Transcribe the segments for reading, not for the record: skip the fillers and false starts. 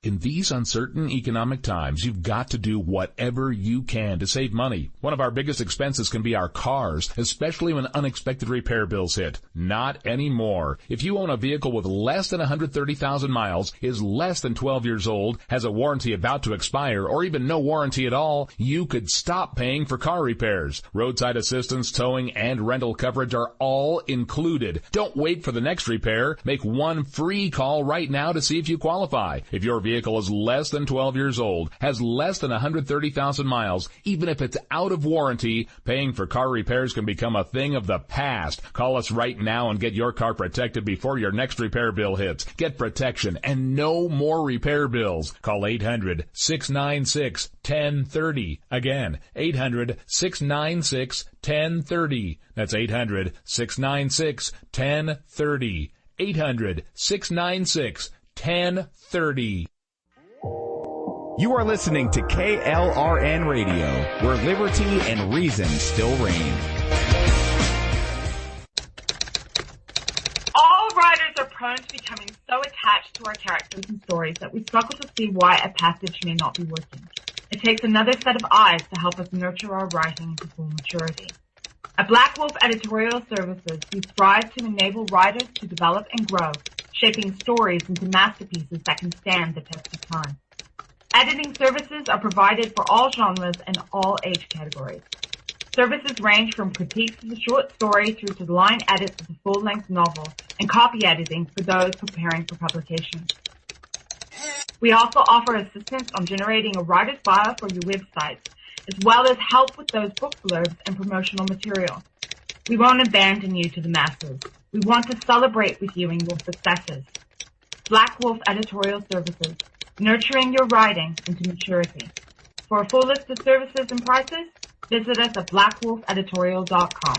In these uncertain economic times, you've got to do whatever you can to save money. One of our biggest expenses can be our cars, especially when unexpected repair bills hit. Not anymore. If you own a vehicle with less than 130,000 miles, is less than 12 years old, has a warranty about to expire, or even no warranty at all, you could stop paying for car repairs. Roadside assistance, towing, and rental coverage are all included. Don't wait for the next repair. Make one free call right now to see if you qualify. If your vehicle is less than 12 years old, has less than 130,000 miles, even if it's out of warranty, paying for car repairs can become a thing of the past. Call us right now and get your car protected before your next repair bill hits. Get protection and no more repair bills. Call 800-696-1030. Again, 800-696-1030. That's 800-696-1030. 800-696-1030. You are listening to KLRN Radio, where liberty and reason still reign. All writers are prone to becoming so attached to our characters and stories that we struggle to see why a passage may not be working. It takes another set of eyes to help us nurture our writing into full maturity. At Black Wolf Editorial Services, we strive to enable writers to develop and grow, shaping stories into masterpieces that can stand the test of time. Editing services are provided for all genres and all age categories. Services range from critiques of the short story through to the line edits of the full-length novel and copy editing for those preparing for publication. We also offer assistance on generating a writer's bio for your websites, as well as help with those book blurbs and promotional material. We won't abandon you to the masses. We want to celebrate with you in your successes. Black Wolf Editorial Services, nurturing your writing into maturity. For a full list of services and prices, visit us at blackwolfeditorial.com.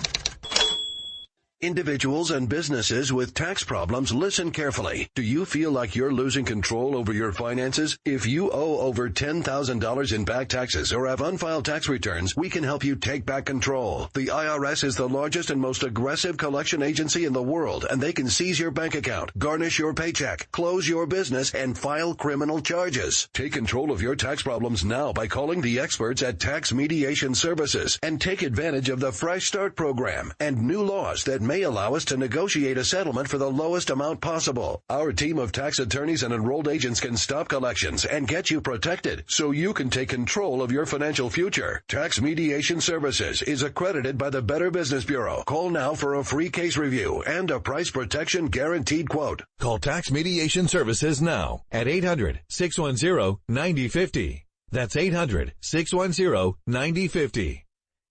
Individuals and businesses with tax problems, listen carefully. Do you feel like you're losing control over your finances? If you owe over $10,000 in back taxes or have unfiled tax returns, we can help you take back control. The IRS is the largest and most aggressive collection agency in the world, and they can seize your bank account, garnish your paycheck, close your business, and file criminal charges. Take control of your tax problems now by calling the experts at Tax Mediation Services and take advantage of the Fresh Start program and new laws that may allow us to negotiate a settlement for the lowest amount possible. Our team of tax attorneys and enrolled agents can stop collections and get you protected so you can take control of your financial future. Tax Mediation Services is accredited by the Better Business Bureau. Call now for a free case review and a price protection guaranteed quote. Call Tax Mediation Services now at 800-610-9050. That's 800-610-9050.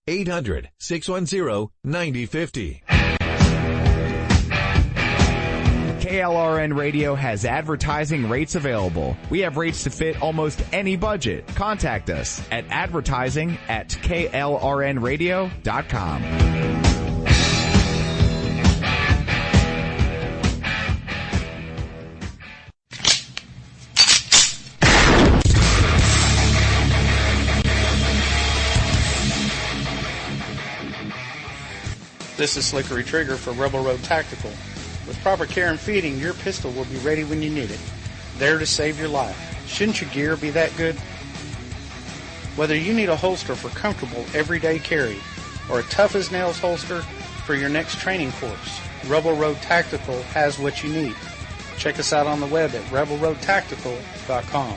800-610-9050. KLRN Radio has advertising rates available. We have rates to fit almost any budget. Contact us at advertising@klrnradio.com. This is Slickery Trigger for Rebel Road Tactical. With proper care and feeding, your pistol will be ready when you need it, there to save your life. Shouldn't your gear be that good? Whether you need a holster for comfortable everyday carry or a tough-as-nails holster for your next training course, Rebel Road Tactical has what you need. Check us out on the web at rebelroadtactical.com.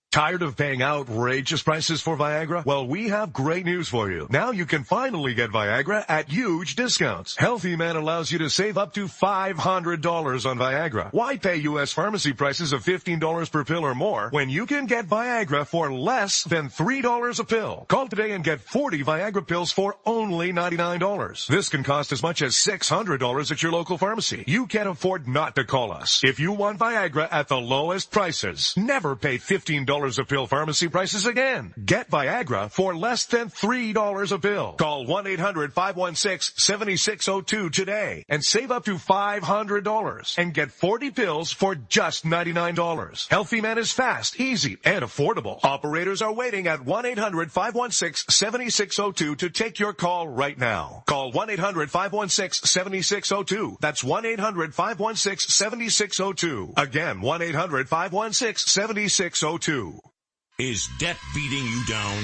Tired of paying outrageous prices for Viagra? Well, we have great news for you. Now you can finally get Viagra at huge discounts. Healthy Man allows you to save up to $500 on Viagra. Why pay U.S. pharmacy prices of $15 per pill or more when you can get Viagra for less than $3 a pill? Call today and get 40 Viagra pills for only $99. This can cost as much as $600 at your local pharmacy. You can't afford not to call us. If you want Viagra at the lowest prices, never pay $15 $3 a pill pharmacy prices again. Get Viagra for less than $3 a pill. Call 1-800-516-7602 today and save up to $500 and get 40 pills for just $99. Healthy Man is fast, easy, and affordable. Operators are waiting at 1-800-516-7602 to take your call right now. Call 1-800-516-7602. That's 1-800-516-7602. Again, 1-800-516-7602. Is debt beating you down?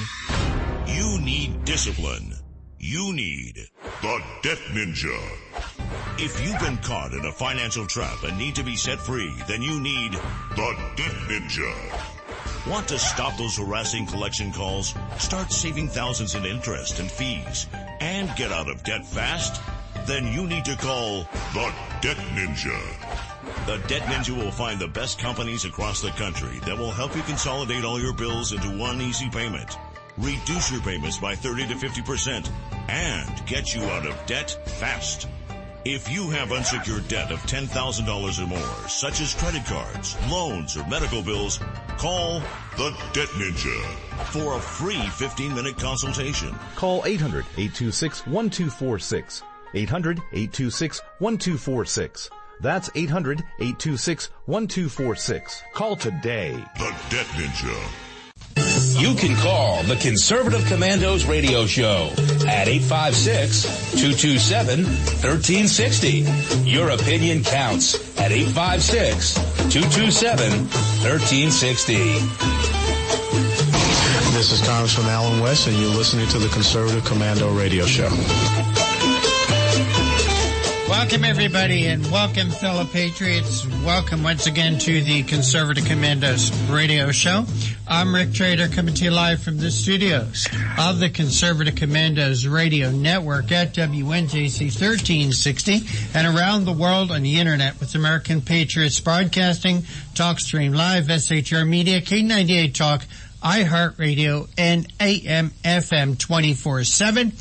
You need discipline. You need the Debt Ninja. If you've been caught in a financial trap and need to be set free, then you need the Debt Ninja. Want to stop those harassing collection calls? Start saving thousands in interest and fees and get out of debt fast? Then you need to call the Debt Ninja. The Debt Ninja will find the best companies across the country that will help you consolidate all your bills into one easy payment, reduce your payments by 30 to 50%, and get you out of debt fast. If you have unsecured debt of $10,000 or more, such as credit cards, loans, or medical bills, call the Debt Ninja for a free 15-minute consultation. Call 800-826-1246. 800-826-1246. That's 800-826-1246. Call today. The Debt Ninja. You can call the Conservative Commandos radio show at 856-227-1360. Your opinion counts at 856-227-1360. This is Congressman Alan West, and you're listening to the Conservative Commando radio show. Welcome, everybody, and welcome, fellow patriots. Welcome once again to the Conservative Commandos radio show. I'm Rick Trader, coming to you live from the studios of the Conservative Commandos radio network at WNJC 1360 and around the world on the internet with American Patriots Broadcasting, TalkStream Live, SHR Media, K98 Talk, iHeartRadio, and AM FM 24/7.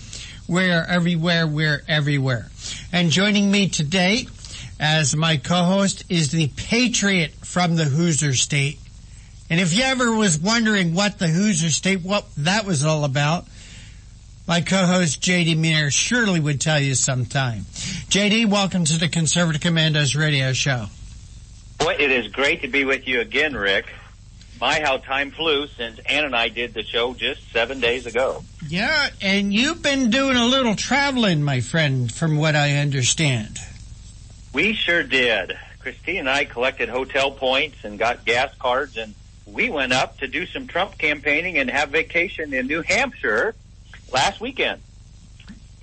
We're everywhere. And joining me today as my co-host is the Patriot from the Hoosier State. And if you ever was wondering what the Hoosier State, what that was all about, my co-host J.D. Meyer surely would tell you sometime. J.D., welcome to the Conservative Commandos radio show. Boy, it is great to be with you again, Rick. My, how time flew since Ann and I did the show just 7 days ago. Yeah, and you've been doing a little traveling, my friend, from what I understand. We sure did. Christine and I collected hotel points and got gas cards, and we went up to do some Trump campaigning and have vacation in New Hampshire last weekend.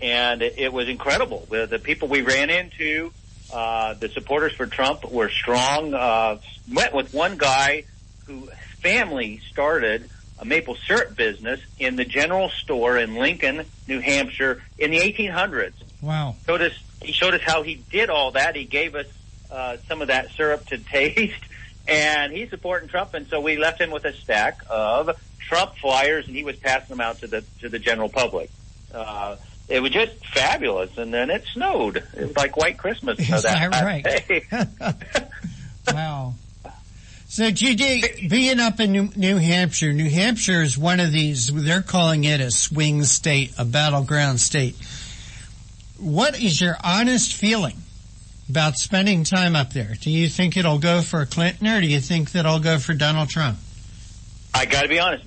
And it was incredible. The people we ran into, the supporters for Trump were strong. Went with one guy whose family started a maple syrup business in the general store in Lincoln, New Hampshire in the 1800s. Wow. He showed us how he did all that. He gave us some of that syrup to taste, and he's supporting Trump, and so we left him with a stack of Trump flyers, and he was passing them out to the general public. It was just fabulous, and then it snowed. It was like White Christmas. Is that right? Wow. So, GD, being up in New Hampshire is one of these, they're calling it a swing state, a battleground state. What is your honest feeling about spending time up there? Do you think it'll go for Clinton, or do you think that it'll go for Donald Trump? I got to be honest.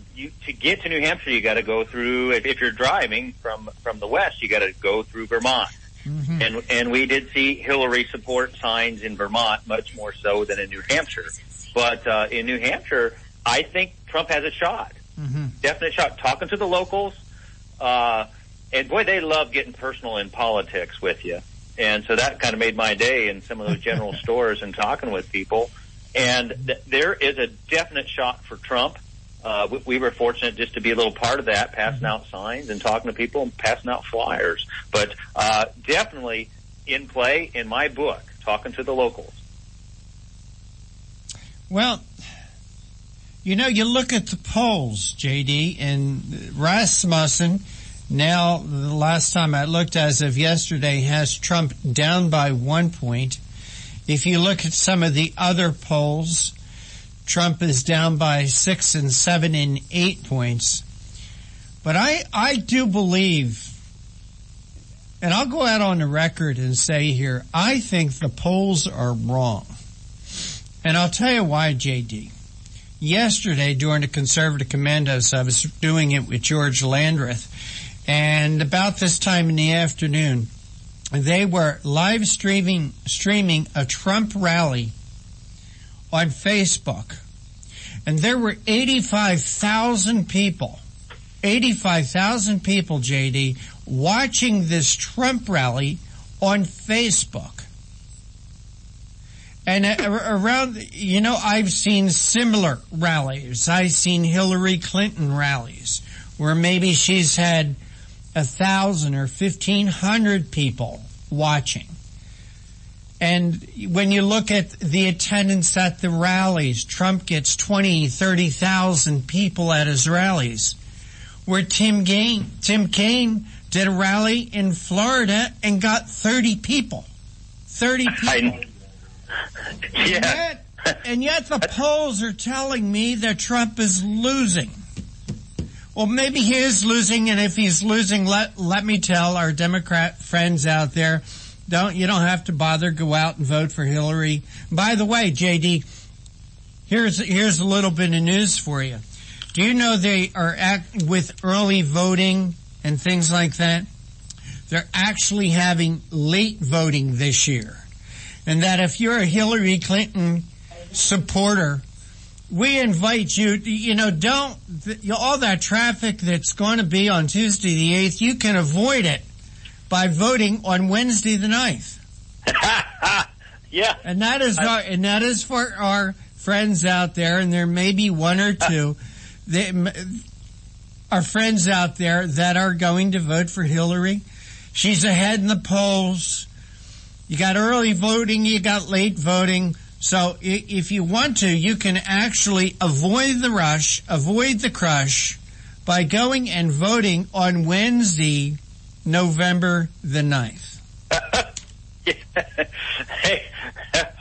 To get to New Hampshire, you got to go through, if you're driving from the west, you got to go through Vermont. Mm-hmm. And we did see Hillary support signs in Vermont, much more so than in New Hampshire. But in New Hampshire, I think Trump has a shot. Mm-hmm. Definite shot. Talking to the locals. And, boy, they love getting personal in politics with you. And so that kind of made my day in some of those general stores and talking with people. And there is a definite shot for Trump. We were fortunate just to be a little part of that, passing out signs and talking to people and passing out flyers. But definitely in play in my book, talking to the locals. Well, you know, you look at the polls, J.D., and Rasmussen, now, the last time I looked as of yesterday, has Trump down by 1 point. If you look at some of the other polls, Trump is down by 6 and 7 and 8 points. But I do believe, and I'll go out on the record and say here, I think the polls are wrong. And I'll tell you why, JD. Yesterday, during the Conservative Commandos, I was doing it with George Landreth, and about this time in the afternoon, they were live streaming a Trump rally on Facebook. And there were 85,000 people, JD, watching this Trump rally on Facebook. And around, I've seen similar rallies. I've seen Hillary Clinton rallies where maybe she's had 1,000 or 1,500 people watching. And when you look at the attendance at the rallies, Trump gets 20, 30,000 people at his rallies. Where Tim Kaine did a rally in Florida and got 30 people. 30 people. Yeah. And yet the polls are telling me that Trump is losing. Well, maybe he is losing, and if he's losing, let me tell our Democrat friends out there, you don't have to bother, go out and vote for Hillary. By the way, JD, here's a little bit of news for you. Do you know they are with early voting and things like that? They're actually having late voting this year. And that if you're a Hillary Clinton supporter, we invite you, all that traffic that's going to be on Tuesday the 8th, you can avoid it by voting on Wednesday the 9th. Yeah. And that is for our friends out there, and there may be one or two, our friends out there that are going to vote for Hillary. She's ahead in the polls. You got early voting, you got late voting. So if you want to, you can actually avoid the rush, avoid the crush by going and voting on Wednesday, November the 9th. Hey,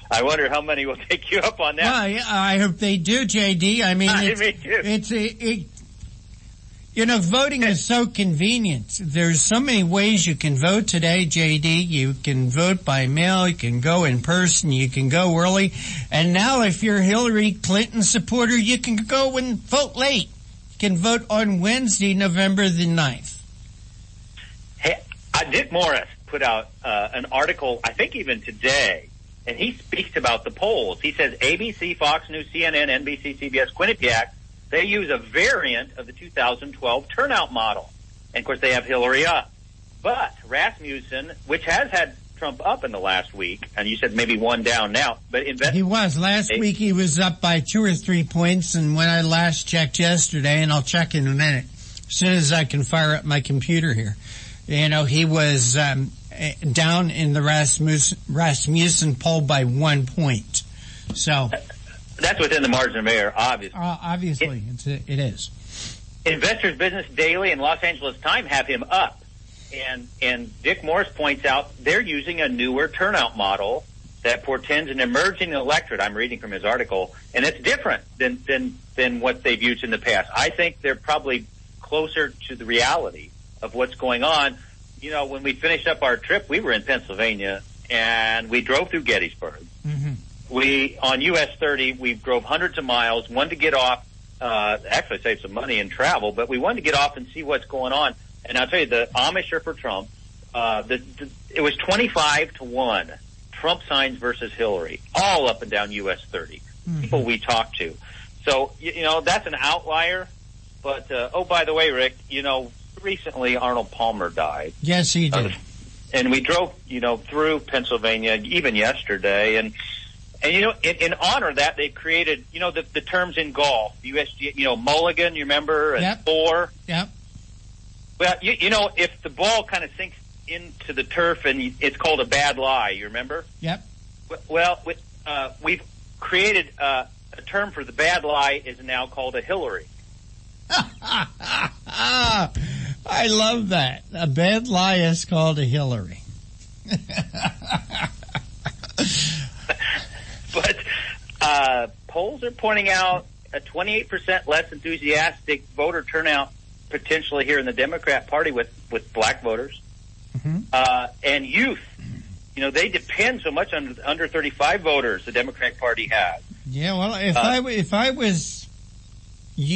I wonder how many will take you up on that. Well, yeah, I hope they do, JD. I mean, voting is so convenient. There's so many ways you can vote today, JD. You can vote by mail, you can go in person, you can go early. And now if you're a Hillary Clinton supporter, you can go and vote late. You can vote on Wednesday, November the 9th. Hey, Dick Morris put out an article, I think even today, and he speaks about the polls. He says ABC, Fox News, CNN, NBC, CBS, Quinnipiac, they use a variant of the 2012 turnout model. And, of course, they have Hillary up. But Rasmussen, which has had Trump up in the last week, and you said maybe one down now, but he was. Last week he was up by 2 or 3 points, and when I last checked yesterday, and I'll check in a minute, as soon as I can fire up my computer here, he was down in the Rasmussen poll by 1 point. So that's within the margin of error, obviously. Obviously, it is. Investors Business Daily and Los Angeles Times have him up. And Dick Morris points out they're using a newer turnout model that portends an emerging electorate. I'm reading from his article, and it's different than what they've used in the past. I think they're probably closer to the reality of what's going on. When we finished up our trip, we were in Pennsylvania, and we drove through Gettysburg. Mm-hmm. On US 30, we drove hundreds of miles, wanted to get off, actually save some money in travel, but we wanted to get off and see what's going on. And I'll tell you, the Amish are for Trump. It was 25-1, Trump signs versus Hillary, all up and down US 30, mm-hmm. People we talked to. So, that's an outlier. But, by the way, Rick, recently Arnold Palmer died. Yes, he did. And we drove, through Pennsylvania even yesterday. And in honor of that, they created, the terms in golf, USG, mulligan, you remember, and yep. four. Yep. Well, if the ball kind of sinks into the turf and it's called a bad lie, you remember? Yep. Well, we've created a term for the bad lie is now called a Hillary. I love that. A bad lie is called a Hillary. But polls are pointing out a 28% less enthusiastic voter turnout potentially here in the Democrat Party with black voters. And youth. You know, they depend so much on under 35 voters the Democratic Party has. Yeah, well, if I was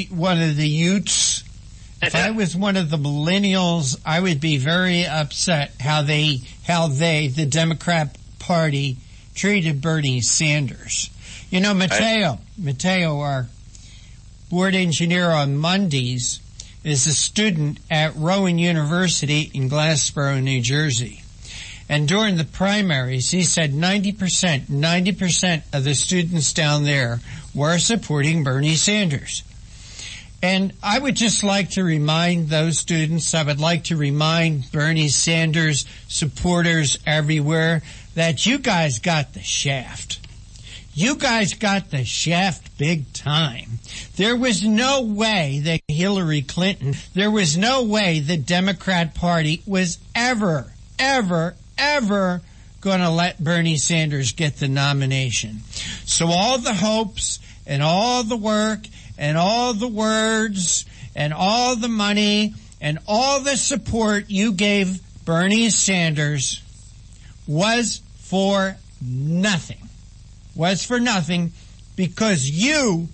one of the youths, if I was one of the millennials, I would be very upset how the Democrat Party treated Bernie Sanders. You know, Mateo, our board engineer on Mondays, is a student at Rowan University in Glassboro, New Jersey. And during the primaries, he said 90% of the students down there were supporting Bernie Sanders. And I would just like to remind those students, I would like to remind Bernie Sanders supporters everywhere that you guys got the shaft. You guys got the shaft big time. There was no way that Hillary Clinton, there was no way the Democrat Party was ever going to let Bernie Sanders get the nomination. So all the hopes and all the work and all the words and all the money and all the support you gave Bernie Sanders was for nothing. Was for nothing because you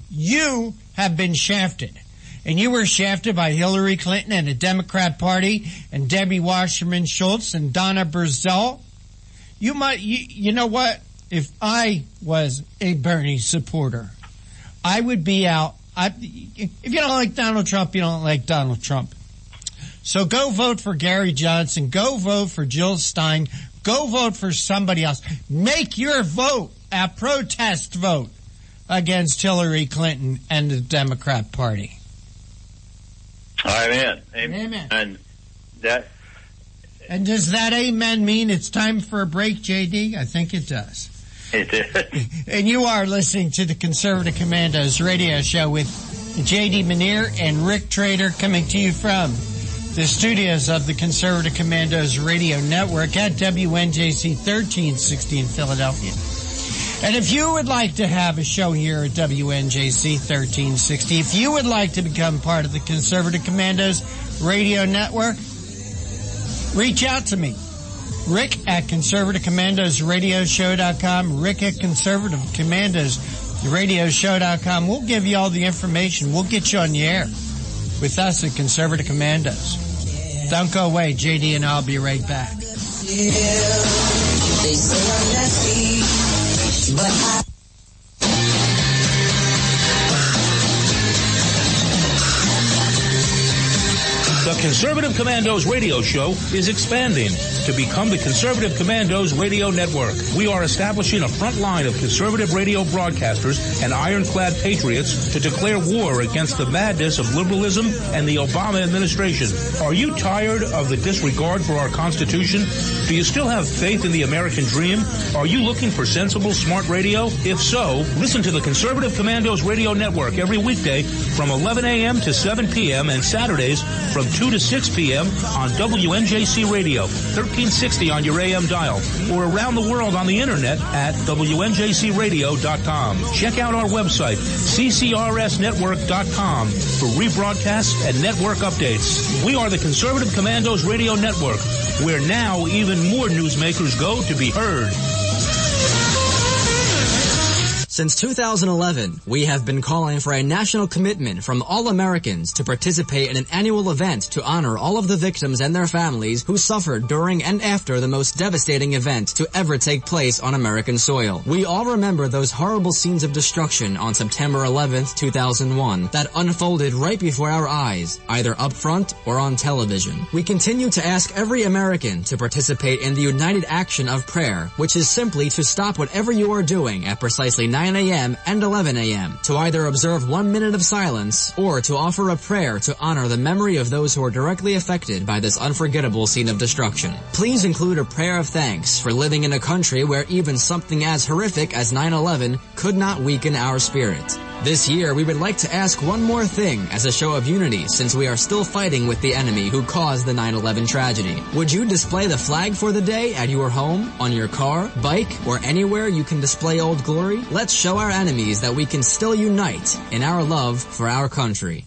have been shafted. And you were shafted by Hillary Clinton and the Democrat Party and Debbie Wasserman Schultz and Donna Brazil. You know what? If I was a Bernie supporter, I would be out. If you don't like Donald Trump, you don't like Donald Trump. So go vote for Gary Johnson. Go vote for Jill Stein. Go vote for somebody else. Make your vote a protest vote against Hillary Clinton and the Democrat Party. Amen. And does that amen mean it's time for a break, JD? I think it does. It is. And you are listening to the Conservative Commandos radio show with JD Manier and Rick Trader, coming to you from the studios of the Conservative Commandos radio network at WNJC 1360 in Philadelphia. And if you would like to have a show here at WNJC 1360, if you would like to become part of the Conservative Commandos radio network, reach out to me. Rick at ConservativeCommandosRadioshow.com. Rick at ConservativeCommandosRadioshow.com. We'll give you all the information. We'll get you on the air with us at Conservative Commandos. Don't go away. JD and I'll be right back. They say I'm nasty, but The Conservative Commandos radio show is expanding to become the Conservative Commandos radio network. We are establishing a front line of conservative radio broadcasters and ironclad patriots to declare war against the madness of liberalism and the Obama administration. Are you tired of the disregard for our Constitution? Do you still have faith in the American dream? Are you looking for sensible, smart radio? If so, listen to the Conservative Commandos radio network every weekday from 11 a.m. to 7 p.m. and Saturdays from 2 to 6 p.m. on WNJC Radio, 1360 on your AM dial, or around the world on the internet at WNJCradio.com. Check out our website, CCRSnetwork.com, for rebroadcasts and network updates. We are the Conservative Commandos Radio Network, where now even more newsmakers go to be heard. Since 2011, we have been calling for a national commitment from all Americans to participate in an annual event to honor all of the victims and their families who suffered during and after the most devastating event to ever take place on American soil. We all remember those horrible scenes of destruction on September 11th, 2001 that unfolded right before our eyes, either up front or on television. We continue to ask every American to participate in the united action of prayer, which is simply to stop whatever you are doing at precisely 9 a.m. and 11 a.m. to either observe 1 minute of silence or to offer a prayer to honor the memory of those who are directly affected by this unforgettable scene of destruction. Please include a prayer of thanks for living in a country where even something as horrific as 9/11 could not weaken our spirit. This year, we would like to ask one more thing as a show of unity, since we are still fighting with the enemy who caused the 9/11 tragedy. Would you display the flag for the day at your home, on your car, bike, or anywhere you can display Old Glory? Let's show our enemies that we can still unite in our love for our country.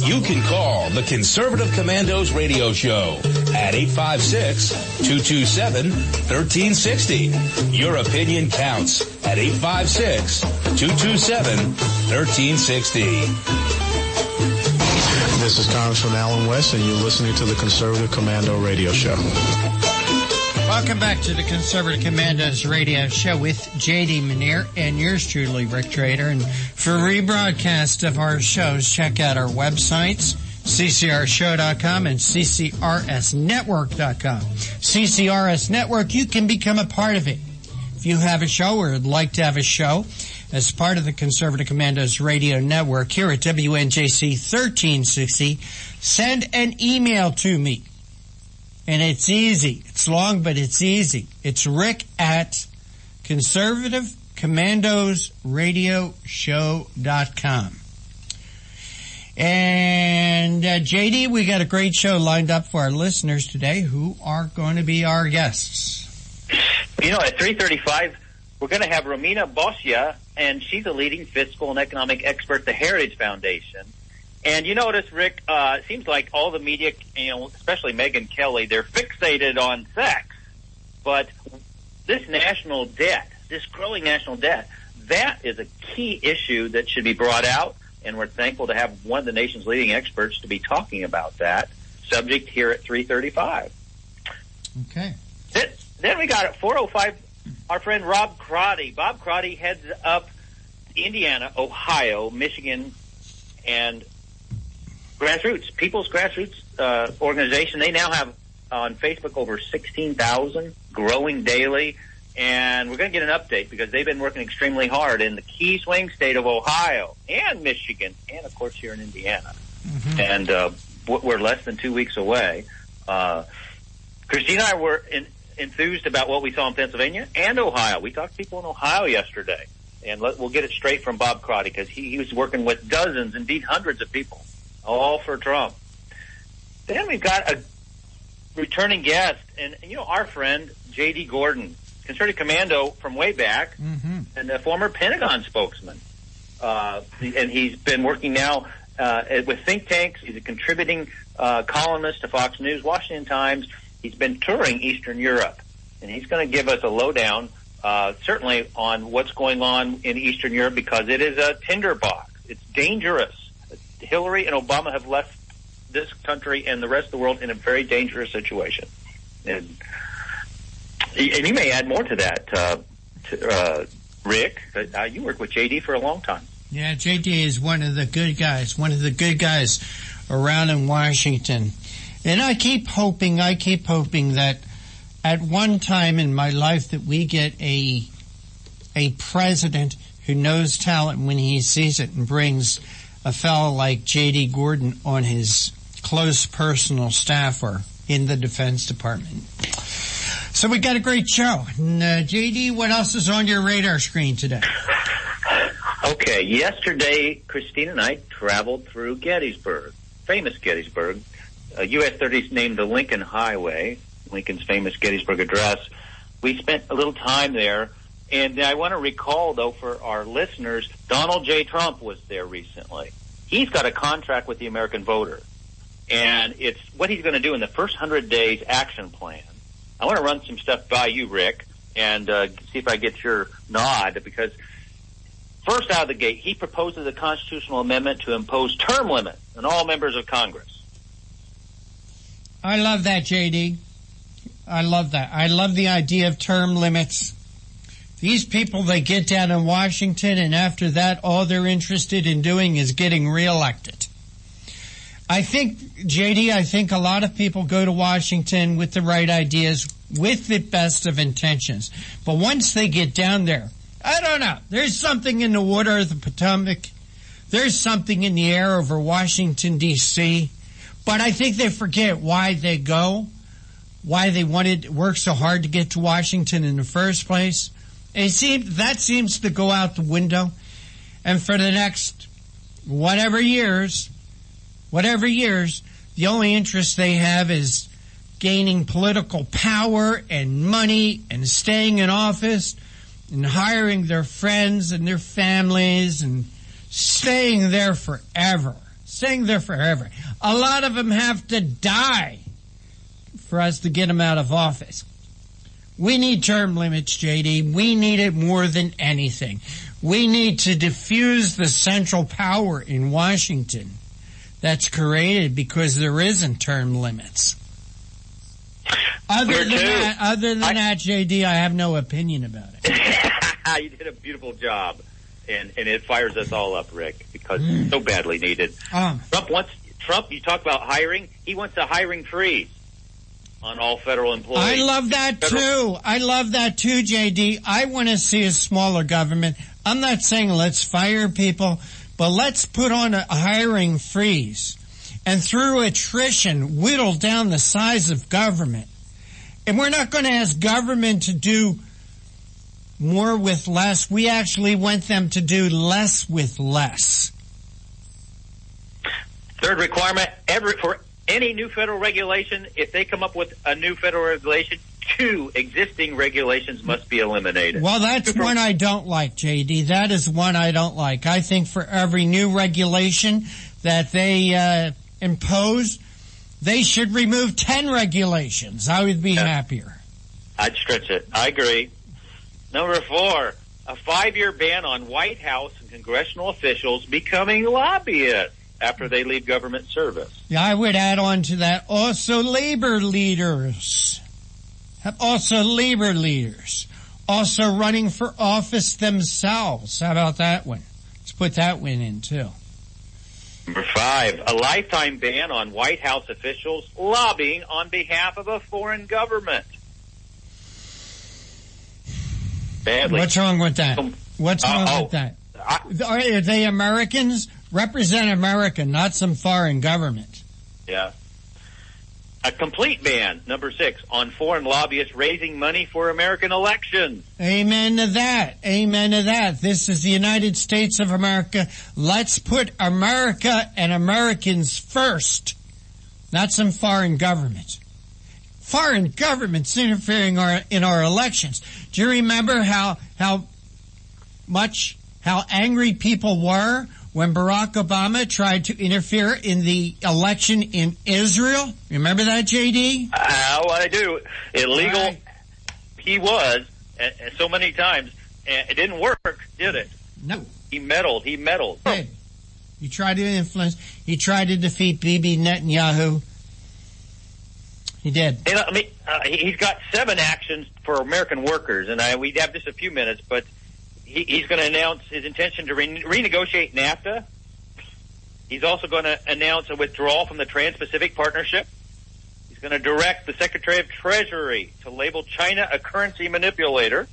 You can call the Conservative Commandos radio show at 856-227-1360. Your opinion counts at 856-227-1360. This is Congressman Alan West, and you're listening to the Conservative Commando radio show. Welcome back to the Conservative Commandos radio show with J.D. Manier and yours truly, Rick Trader. And for rebroadcast of our shows, check out our websites, ccrshow.com and ccrsnetwork.com. CCRS Network, you can become a part of it. If you have a show or would like to have a show as part of the Conservative Commandos radio network here at WNJC 1360, send an email to me. And it's easy. It's long, but it's easy. It's Rick at conservativecommandosradioshow.com. And JD, we got a great show lined up for our listeners today. Who are going to be our guests? You know, at 3:35, we're going to have Romina Boscia, and she's a leading fiscal and economic expert at the Heritage Foundation. And you notice, Rick, it seems like all the media, especially Megyn Kelly, they're fixated on sex. But this national debt, this growing national debt, that is a key issue that should be brought out. And we're thankful to have one of the nation's leading experts to be talking about that subject here at 3:35. Okay. Then we got at 4:05 our friend Rob Crotty. Bob Crotty heads up Indiana, Ohio, Michigan, and Grassroots, People's Grassroots organization. They now have on Facebook over 16,000, growing daily. And we're going to get an update because they've been working extremely hard in the key swing state of Ohio and Michigan and, of course, here in Indiana. Mm-hmm. And we're less than 2 weeks away. Christina and I were enthused about what we saw in Pennsylvania and Ohio. We talked to people in Ohio yesterday. And we'll get it straight from Bob Crotty because he was working with dozens, indeed hundreds of people, all for Trump. Then we've got a returning guest, and our friend J.D. Gordon, Conservative Commando from way back, mm-hmm. and a former Pentagon spokesman. And he's been working now with think tanks. He's a contributing columnist to Fox News, Washington Times. He's been touring Eastern Europe, and he's going to give us a lowdown, certainly on what's going on in Eastern Europe, because it is a tinderbox. It's dangerous. Hillary and Obama have left this country and the rest of the world in a very dangerous situation. And you may add more to that, Rick. You worked with J.D. for a long time. Yeah, J.D. is one of the good guys around in Washington. And I keep hoping that at one time in my life that we get a president who knows talent when he sees it and brings a fellow like J.D. Gordon on his close personal staff or in the Defense Department. So we got a great show. And, J.D., what else is on your radar screen today? Okay, yesterday, Christine and I traveled through Gettysburg, famous Gettysburg. U.S. 30's named the Lincoln Highway, Lincoln's famous Gettysburg Address. We spent a little time there, and I want to recall, though, for our listeners, Donald J. Trump was there recently. He's got a contract with the American voter, and it's what he's going to do in the first 100 days action plan. I want to run some stuff by you, Rick, and see if I get your nod, because first out of the gate, he proposes a constitutional amendment to impose term limits on all members of Congress. I love that, J.D. I love that. I love the idea of term limits. These people, they get down in Washington, and after that, all they're interested in doing is getting reelected. I think, J.D., a lot of people go to Washington with the right ideas, with the best of intentions. But once they get down there, I don't know. There's something in the water of the Potomac. There's something in the air over Washington, D.C., but I think they forget why they go, why they wanted to work so hard to get to Washington in the first place. That seems to go out the window. And for the next whatever years, the only interest they have is gaining political power and money and staying in office and hiring their friends and their families and staying there forever. A lot of them have to die for us to get them out of office. We need term limits, JD. We need it more than anything. We need to diffuse the central power in Washington that's created because there isn't term limits. Other than that, JD, I have no opinion about it. You did a beautiful job, and it fires us all up, Rick, because it's so badly needed. Trump, you talk about hiring, he wants a hiring freeze on all federal employees. I love that too, JD. I want to see a smaller government. I'm not saying let's fire people, but let's put on a hiring freeze and through attrition whittle down the size of government. And we're not going to ask government to do more with less. We actually want them to do less with less. Third requirement, for any new federal regulation, if they come up with a new federal regulation, 2 existing regulations must be eliminated. Well, that's one I don't like, JD. That is one I don't like. I think for every new regulation that they impose, they should remove 10 regulations. I would be happier. I'd stretch it. I agree. Number 4, a 5-year ban on White House and congressional officials becoming lobbyists after they leave government service. Yeah, I would add on to that also labor leaders. Also running for office themselves. How about that one? Let's put that one in too. Number 5, a lifetime ban on White House officials lobbying on behalf of a foreign government. Badly. What's wrong with that? What's wrong with that? Are they Americans? Represent America, not some foreign government. Yeah. A complete ban, number 6, on foreign lobbyists raising money for American elections. Amen to that. This is the United States of America. Let's put America and Americans first, not some foreign government. Foreign governments interfering in our elections. Do you remember how angry people were when Barack Obama tried to interfere in the election in Israel? Remember that, JD? I do. Illegal. Right. He was, so many times, and it didn't work, did it? No. He meddled. Hey, he tried to influence. He tried to defeat Bibi Netanyahu. He did. He's got 7 actions for American workers, and we have just a few minutes, but he's going to announce his intention to renegotiate NAFTA. He's also going to announce a withdrawal from the Trans-Pacific Partnership. He's going to direct the Secretary of Treasury to label China a currency manipulator.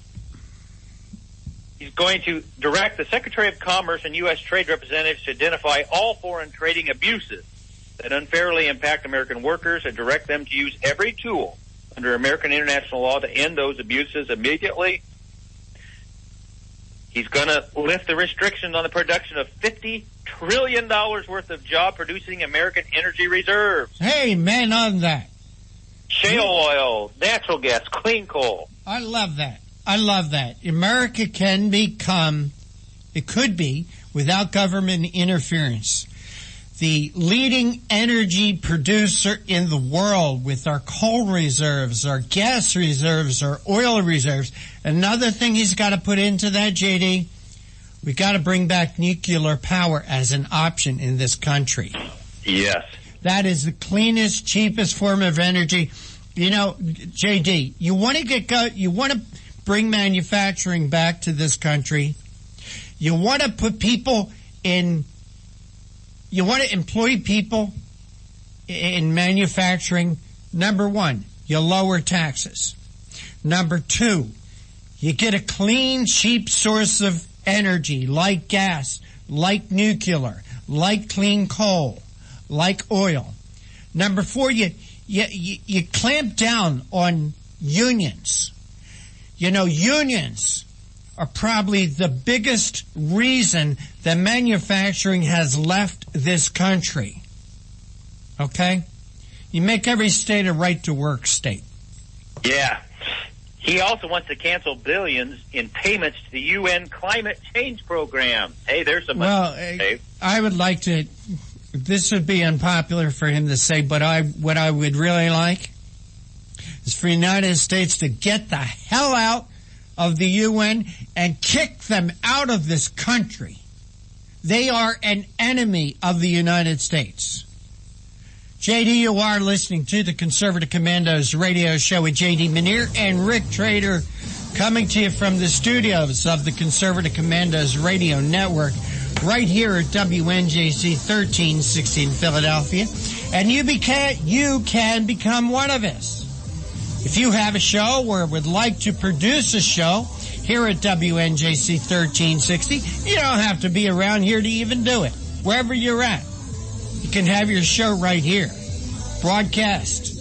He's going to direct the Secretary of Commerce and U.S. Trade Representatives to identify all foreign trading abuses that unfairly impact American workers and direct them to use every tool under American international law to end those abuses immediately. He's going to lift the restrictions on the production of $50 trillion worth of job-producing American energy reserves. Hey, man, on that. Shale oil, natural gas, clean coal. I love that. America could be, without government interference, the leading energy producer in the world with our coal reserves, our gas reserves, our oil reserves. Another thing he's got to put into that, JD, we got to bring back nuclear power as an option in this country. Yes. That is the cleanest, cheapest form of energy. You know, JD, you want to bring manufacturing back to this country. You want to put people in. You want to employ people in manufacturing. Number 1, you lower taxes. Number 2, you get a clean, cheap source of energy like gas, like nuclear, like clean coal, like oil. Number 4, you clamp down on unions. You know, unions are probably the biggest reason that manufacturing has left this country. Okay? You make every state a right-to-work state. Yeah. He also wants to cancel billions in payments to the UN climate change program. Hey, there's some money. I would like to, this would be unpopular for him to say, but what I would really like is for the United States to get the hell out of the UN and kick them out of this country. They are an enemy of the United States. JD, you are listening to the Conservative Commandos radio show with JD Manier and Rick Trader, coming to you from the studios of the Conservative Commandos radio network right here at WNJC 1360 in Philadelphia. And you can become one of us. If you have a show or would like to produce a show here at WNJC 1360, you don't have to be around here to even do it. Wherever you're at, you can have your show right here, broadcast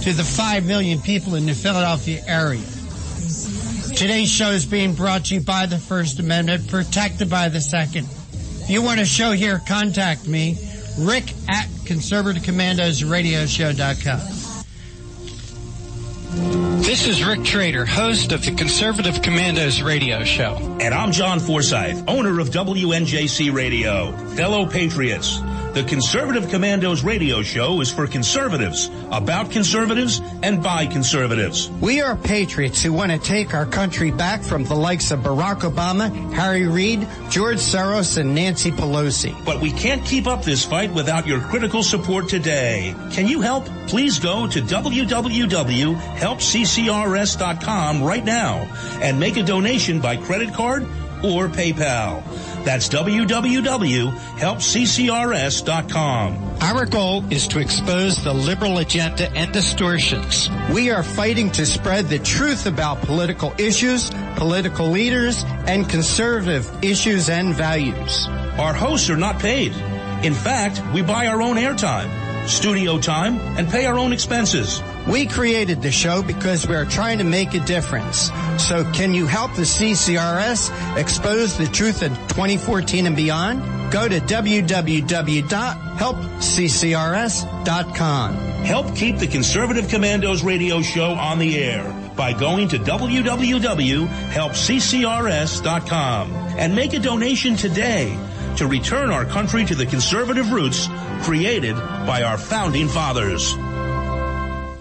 to the 5 million people in the Philadelphia area. Today's show is being brought to you by the First Amendment, protected by the Second. If you want a show here, contact me, Rick at ConservativeCommandosRadioshow.com. This is Rick Trader, host of the Conservative Commandos radio show. And I'm John Forsyth, owner of WNJC Radio. Fellow patriots, the Conservative Commandos radio show is for conservatives, about conservatives, and by conservatives. We are patriots who want to take our country back from the likes of Barack Obama, Harry Reid, George Soros, and Nancy Pelosi. But we can't keep up this fight without your critical support today. Can you help? Please go to www.helpccrs.com right now and make a donation by credit card or PayPal. That's www.helpccrs.com. Our goal is to expose the liberal agenda and distortions. We are fighting to spread the truth about political issues, political leaders, and conservative issues and values. Our hosts are not paid. In fact, we buy our own airtime, studio time, and pay our own expenses. We created the show because we are trying to make a difference. So can you help the CCRS expose the truth in 2014 and beyond? Go to www.helpccrs.com. Help keep the Conservative Commandos radio show on the air by going to www.helpccrs.com and make a donation today to return our country to the conservative roots created by our founding fathers.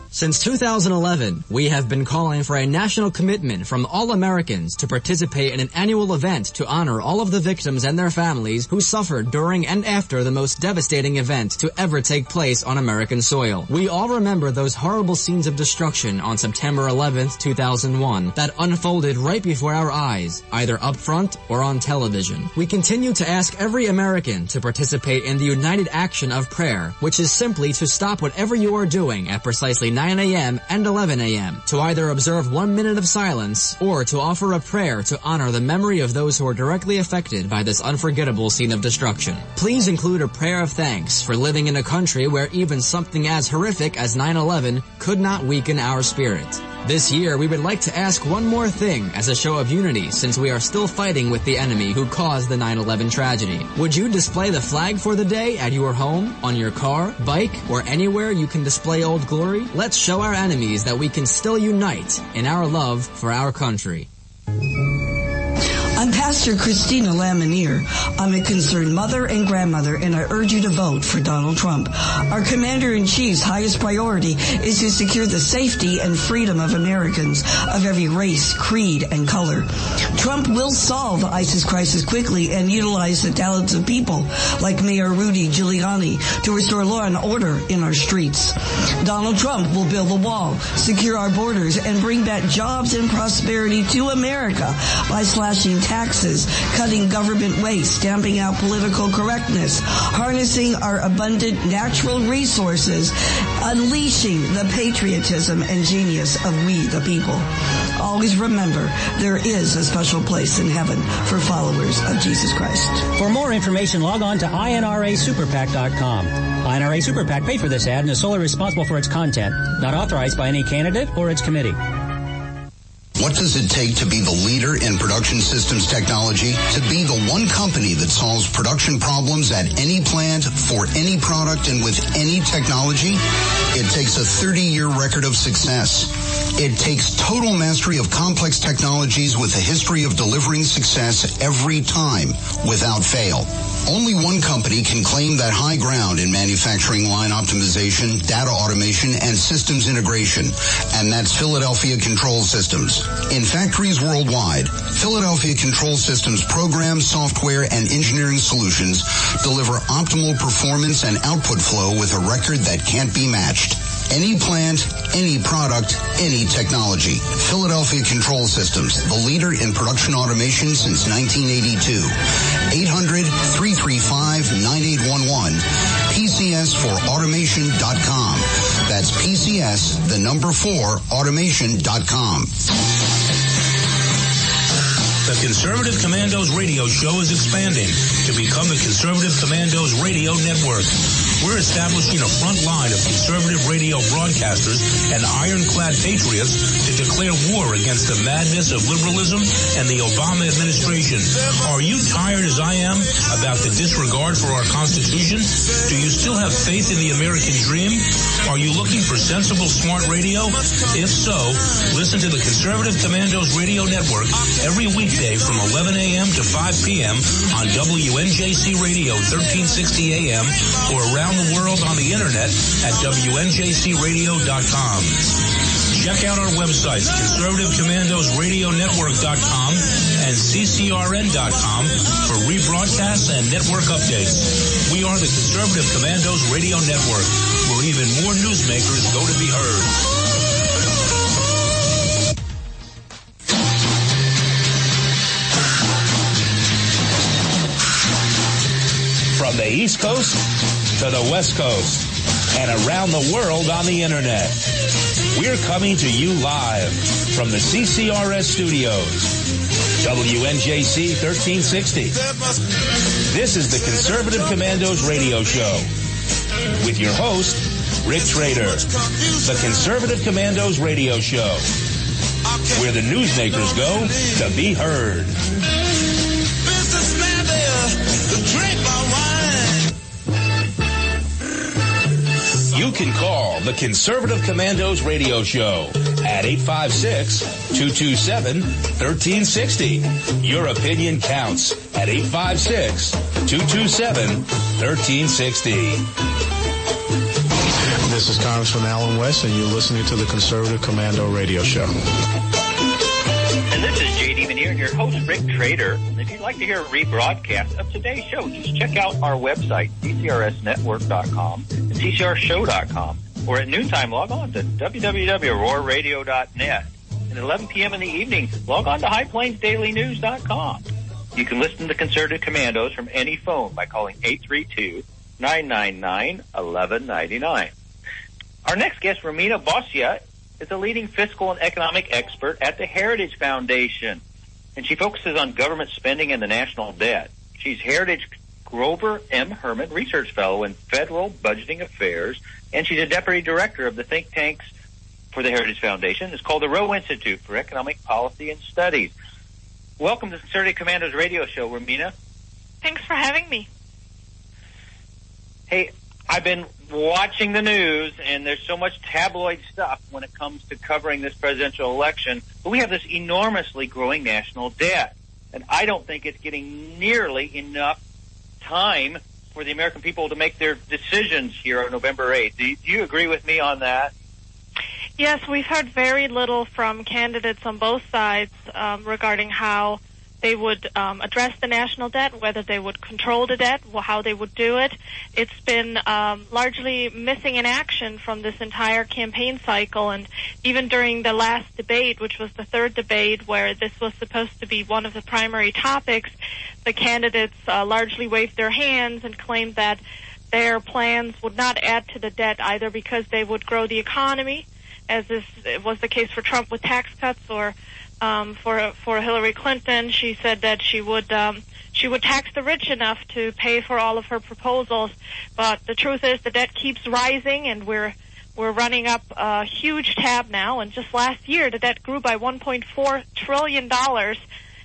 Since 2011, we have been calling for a national commitment from all Americans to participate in an annual event to honor all of the victims and their families who suffered during and after the most devastating event to ever take place on American soil. We all remember those horrible scenes of destruction on September 11th, 2001 that unfolded right before our eyes, either up front or on television. We continue to ask every American to participate in the united action of prayer, which is simply to stop whatever you are doing at precisely 9 a.m. and 11 a.m. to either observe 1 minute of silence or to offer a prayer to honor the memory of those who are directly affected by this unforgettable scene of destruction. Please include a prayer of thanks for living in a country where even something as horrific as 9/11 could not weaken our spirit. This year, we would like to ask one more thing as a show of unity since we are still fighting with the enemy who caused the 9/11 tragedy. Would you display the flag for the day at your home, on your car, bike, or anywhere you can display Old Glory? Let's show our enemies that we can still unite in our love for our country. I'm Pastor Christina Lamanier. I'm a concerned mother and grandmother, and I urge you to vote for Donald Trump. Our Commander-in-Chief's highest priority is to secure the safety and freedom of Americans of every race, creed, and color. Trump will solve the ISIS crisis quickly and utilize the talents of people like Mayor Rudy Giuliani to restore law and order in our streets. Donald Trump will build the wall, secure our borders, and bring back jobs and prosperity to America by slashing taxes, cutting government waste, stamping out political correctness, harnessing our abundant natural resources, unleashing the patriotism and genius of we the people. Always remember, there is a special place in heaven for followers of Jesus Christ. For more information, log on to INRASuperPAC.com. INRA Super PAC paid for this ad and is solely responsible for its content, not authorized by any candidate or its committee. What does it take to be the leader in production systems technology? To be the one company that solves production problems at any plant, for any product, and with any technology? It takes a 30-year record of success. It takes total mastery of complex technologies with a history of delivering success every time, without fail. Only one company can claim that high ground in manufacturing line optimization, data automation, and systems integration, and that's Philadelphia Control Systems. In factories worldwide, Philadelphia Control Systems programs, software, and engineering solutions deliver optimal performance and output flow with a record that can't be matched. Any plant, any product, any technology. Philadelphia Control Systems, the leader in production automation since 1982. 800-335-9811. PCS4automation.com. That's PCS, the number 4, automation.com. The Conservative Commandos radio show is expanding to become the Conservative Commandos radio network. We're establishing a front line of conservative radio broadcasters and ironclad patriots to declare war against the madness of liberalism and the Obama administration. Are you tired as I am about the disregard for our Constitution? Do you still have faith in the American dream? Are you looking for sensible, smart radio? If so, listen to the Conservative Commandos radio network every weekday from 11 a.m. to 5 p.m. on WNJC Radio 1360 a.m. or around the world on the internet at WNJCradio.com. Check out our websites, ConservativeCommandosRadioNetwork.com and CCRN.com for rebroadcasts and network updates. We are the Conservative Commandos Radio Network, where even more newsmakers go to be heard. From the East Coast to the West Coast and around the world on the internet, we're coming to you live from the CCRS studios. WNJC 1360. This is the Conservative Commandos radio show with your host, Rick Trader. The Conservative Commandos radio show, where the newsmakers go to be heard. You can call the Conservative Commandos radio show at 856-227-1360. Your opinion counts at 856-227-1360. This is Congressman Alan West, and you're listening to the Conservative Commando radio show. And this is J.D. Manier and your host, Rick Trader. And if you'd like to hear a rebroadcast of today's show, just check out our website, ccrsnetwork.com and ccrshow.com. Or at noontime, log on to www.roarradio.net. And at 11 p.m. in the evening, log on to highplainsdailynews.com. You can listen to Conservative Commandos from any phone by calling 832-999-1199. Our next guest, Romina Boscia, is a leading fiscal and economic expert at the Heritage Foundation, and she focuses on government spending and the national debt. She's Heritage Grover M. Herman Research Fellow in Federal Budgeting Affairs, and she's a deputy director of the think tanks for the Heritage Foundation. It's called the Rowe Institute for Economic Policy and Studies. Welcome to the Conservative Commandos radio show, Romina. Thanks for having me. Hey, I've been watching the news, and there's so much tabloid stuff when it comes to covering this presidential election, but we have this enormously growing national debt, and I don't think it's getting nearly enough time for the American people to make their decisions here on November 8th. Do you agree with me on that? Yes, we've heard very little from candidates on both sides regarding how they would address the national debt, whether they would control the debt, how they would do it. It's been largely missing in action from this entire campaign cycle, and even during the last debate, which was the third debate, where this was supposed to be one of the primary topics, the candidates largely waved their hands and claimed that their plans would not add to the debt either because they would grow the economy, as this was the case for Trump with tax cuts, or for Hillary Clinton, she said that she would tax the rich enough to pay for all of her proposals. But the truth is, the debt keeps rising, and we're We're running up a huge tab now, and just last year the debt grew by $1.4 trillion.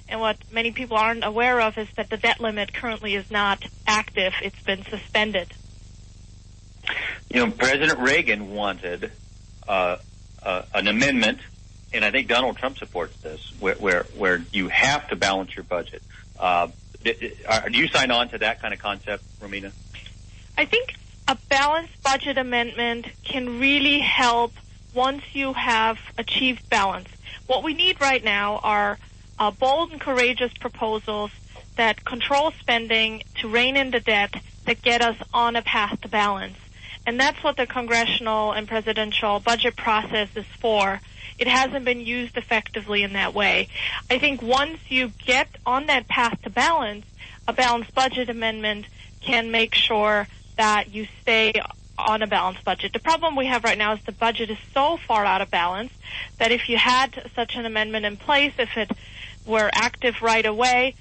And what many people aren't aware of is that the debt limit currently is not active. It's been suspended. You know, President Reagan wanted an amendment, and I think Donald Trump supports this, where you have to balance your budget. Do you sign on to that kind of concept, Romina? I think a balanced budget amendment can really help once you have achieved balance. What we need right now are bold and courageous proposals that control spending to rein in the debt that get us on a path to balance. And that's what the congressional and presidential budget process is for. It hasn't been used effectively in that way. I think once you get on that path to balance, a balanced budget amendment can make sure that you stay on a balanced budget. The problem we have right now is the budget is so far out of balance that if you had such an amendment in place, if it were active right away,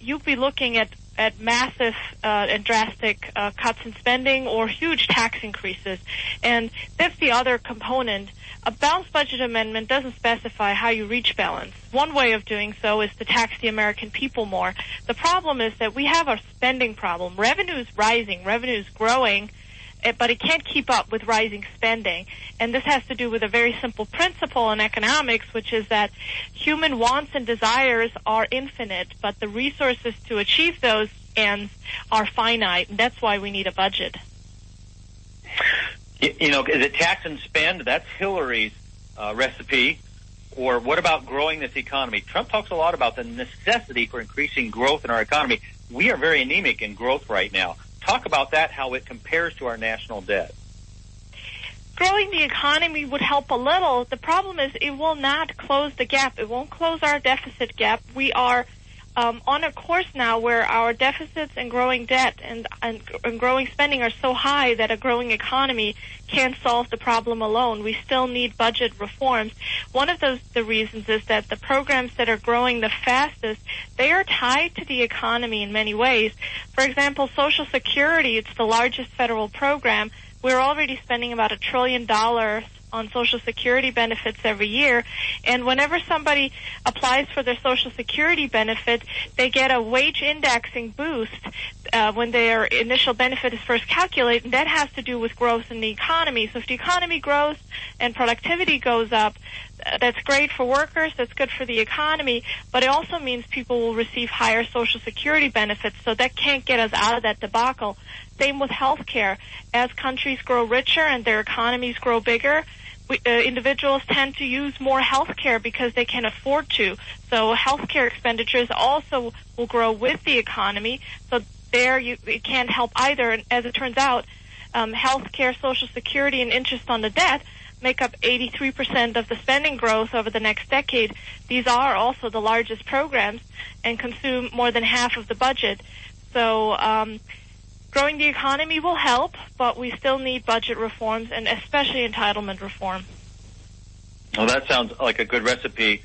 you'd be looking at massive and drastic cuts in spending or huge tax increases. And that's the other component. A balanced budget amendment doesn't specify how you reach balance. One way of doing so is to tax the American people more. The problem is that we have a spending problem. Revenue is rising, revenue is growing, but it can't keep up with rising spending. And this has to do with a very simple principle in economics, which is that human wants and desires are infinite, but the resources to achieve those ends are finite, and that's why we need a budget. You know, is it tax and spend? That's Hillary's recipe. Or what about growing this economy? Trump talks a lot about the necessity for increasing growth in our economy. We are very anemic in growth right now. Talk about that, how it compares to our national debt. Growing the economy would help a little. The problem is it will not close the gap. It won't close our deficit gap. We are on a course now where our deficits and growing debt and growing spending are so high that a growing economy can't solve the problem alone. We still need budget reforms. One of the reasons is that the programs that are growing the fastest, they are tied to the economy in many ways. For example, Social Security, it's the largest federal program. We're already spending about $1 trillion on Social Security benefits every year, and whenever somebody applies for their Social Security benefit, they get a wage indexing boost when their initial benefit is first calculated, and that has to do with growth in the economy. So if the economy grows and productivity goes up, that's great for workers, that's good for the economy, but it also means people will receive higher Social Security benefits, so that can't get us out of that debacle. Same with health care. As countries grow richer and their economies grow bigger, individuals tend to use more health care because they can afford to. So health care expenditures also will grow with the economy. So there it can't help either. And as it turns out, health care, Social Security, and interest on the debt make up 83% of the spending growth over the next decade. These are also the largest programs and consume more than half of the budget. So growing the economy will help, but we still need budget reforms and especially entitlement reform. Well, that sounds like a good recipe.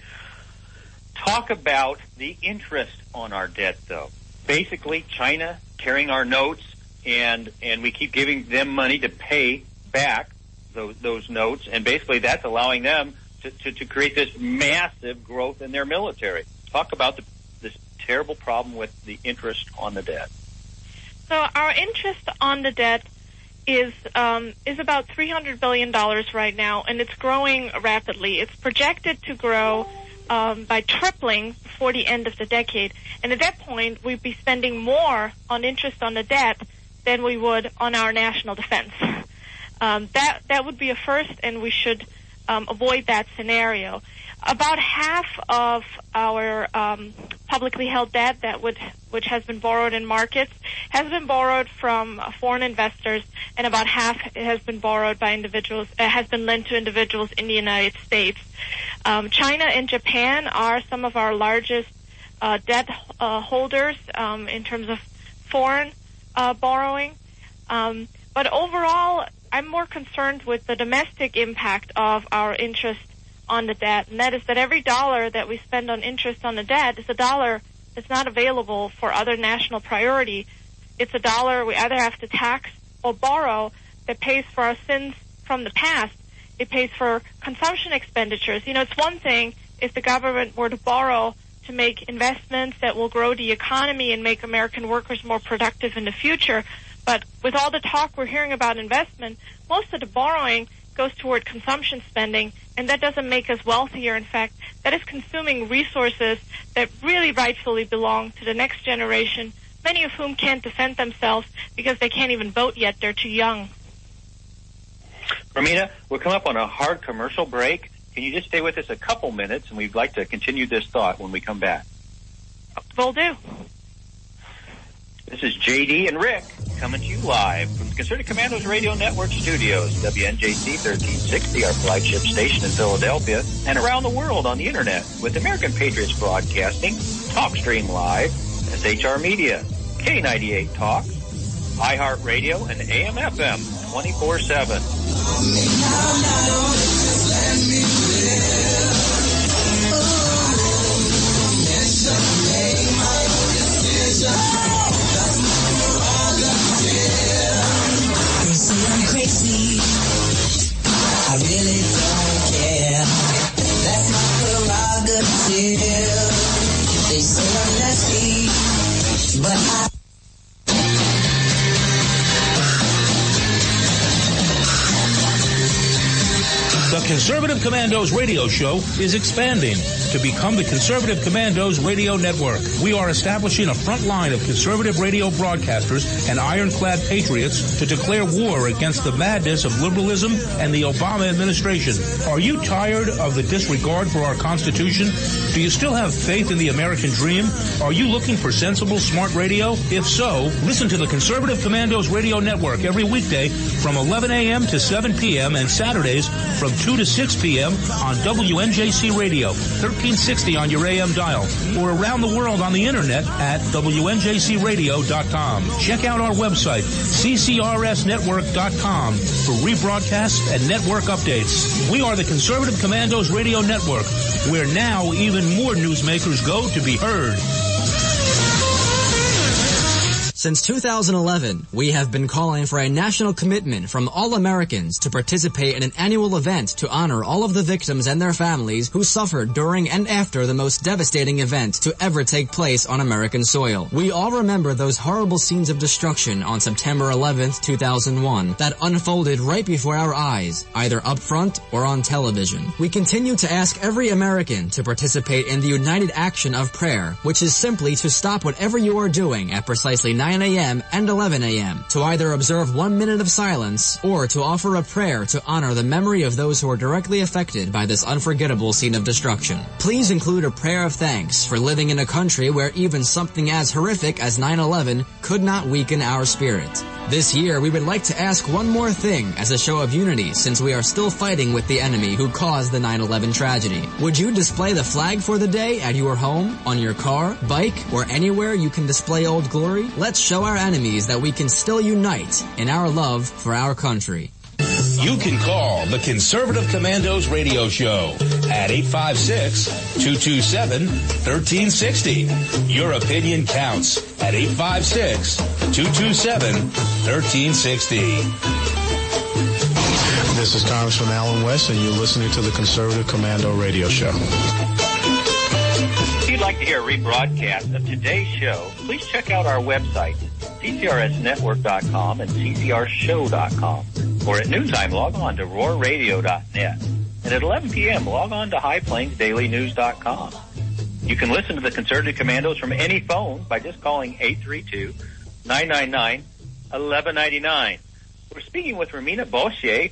Talk about the interest on our debt, though. Basically, China carrying our notes, and we keep giving them money to pay back those notes, and basically that's allowing them to create this massive growth in their military. Talk about this terrible problem with the interest on the debt. So our interest on the debt is about $300 billion right now, and it's growing rapidly. It's projected to grow by tripling before the end of the decade. And at that point, we'd be spending more on interest on the debt than we would on our national defense. That would be a first, and we should avoid that scenario. About half of our publicly held debt which has been borrowed in markets has been borrowed from foreign investors, and about half has been borrowed by individuals, has been lent to individuals in the United States. China and Japan are some of our largest debt holders in terms of foreign borrowing. But overall, I'm more concerned with the domestic impact of our interest on the debt, and that is that every dollar that we spend on interest on the debt is a dollar that's not available for other national priority. It's a dollar we either have to tax or borrow that pays for our sins from the past. It pays for consumption expenditures. It's one thing if the government were to borrow to make investments that will grow the economy and make American workers more productive in the future. But with all the talk we're hearing about investment, most of the borrowing goes toward consumption spending, and that doesn't make us wealthier. In fact, that is consuming resources that really rightfully belong to the next generation, many of whom can't defend themselves because they can't even vote yet. They're too young. Romina, we're coming up on a hard commercial break. Can you just stay with us a couple minutes, and we'd like to continue this thought when we come back. Will do. This is JD and Rick coming to you live from the Conservative Commandos Radio Network studios, WNJC 1360, our flagship station in Philadelphia, and around the world on the Internet with American Patriots Broadcasting, TalkStream Live, SHR Media, K98 Talk, iHeartRadio, and AM/FM 24/7. They say I'm crazy, I really don't care. That's my prerogative. They say I'm nasty, but I... The Conservative Commandos radio show is expanding to become the Conservative Commandos radio network. We are establishing a front line of conservative radio broadcasters and ironclad patriots to declare war against the madness of liberalism and the Obama administration. Are you tired of the disregard for our Constitution? Do you still have faith in the American dream? Are you looking for sensible, smart radio? If so, listen to the Conservative Commandos radio network every weekday from 11 a.m. to 7 p.m. and Saturdays from 2 to 6 p.m. on WNJC Radio, 1360 on your AM dial, or around the world on the Internet at WNJCradio.com. Check out our website, CCRSnetwork.com, for rebroadcasts and network updates. We are the Conservative Commandos Radio Network, where now even more newsmakers go to be heard. Since 2011, we have been calling for a national commitment from all Americans to participate in an annual event to honor all of the victims and their families who suffered during and after the most devastating event to ever take place on American soil. We all remember those horrible scenes of destruction on September 11th, 2001 that unfolded right before our eyes, either up front or on television. We continue to ask every American to participate in the united action of prayer, which is simply to stop whatever you are doing at precisely 9 a.m. and 11 a.m. to either observe 1 minute of silence or to offer a prayer to honor the memory of those who are directly affected by this unforgettable scene of destruction. Please include a prayer of thanks for living in a country where even something as horrific as 9/11 could not weaken our spirit. This year, we would like to ask one more thing as a show of unity since we are still fighting with the enemy who caused the 9/11 tragedy. Would you display the flag for the day at your home, on your car, bike, or anywhere you can display Old Glory? Let's show our enemies that we can still unite in our love for our country. You can call the Conservative Commandos radio show at 856-227-1360. Your opinion counts at 856-227-1360. This is Congressman Alan West, and you're listening to the Conservative Commando radio show. If you'd like to hear a rebroadcast of today's show, please check out our website, CCRSnetwork.com and CCRshow.com. Or at noontime, log on to roarradio.net. And at 11 p.m., log on to highplainsdailynews.com. You can listen to the Conservative Commandos from any phone by just calling 832-999-1199. We're speaking with Romina Bossier,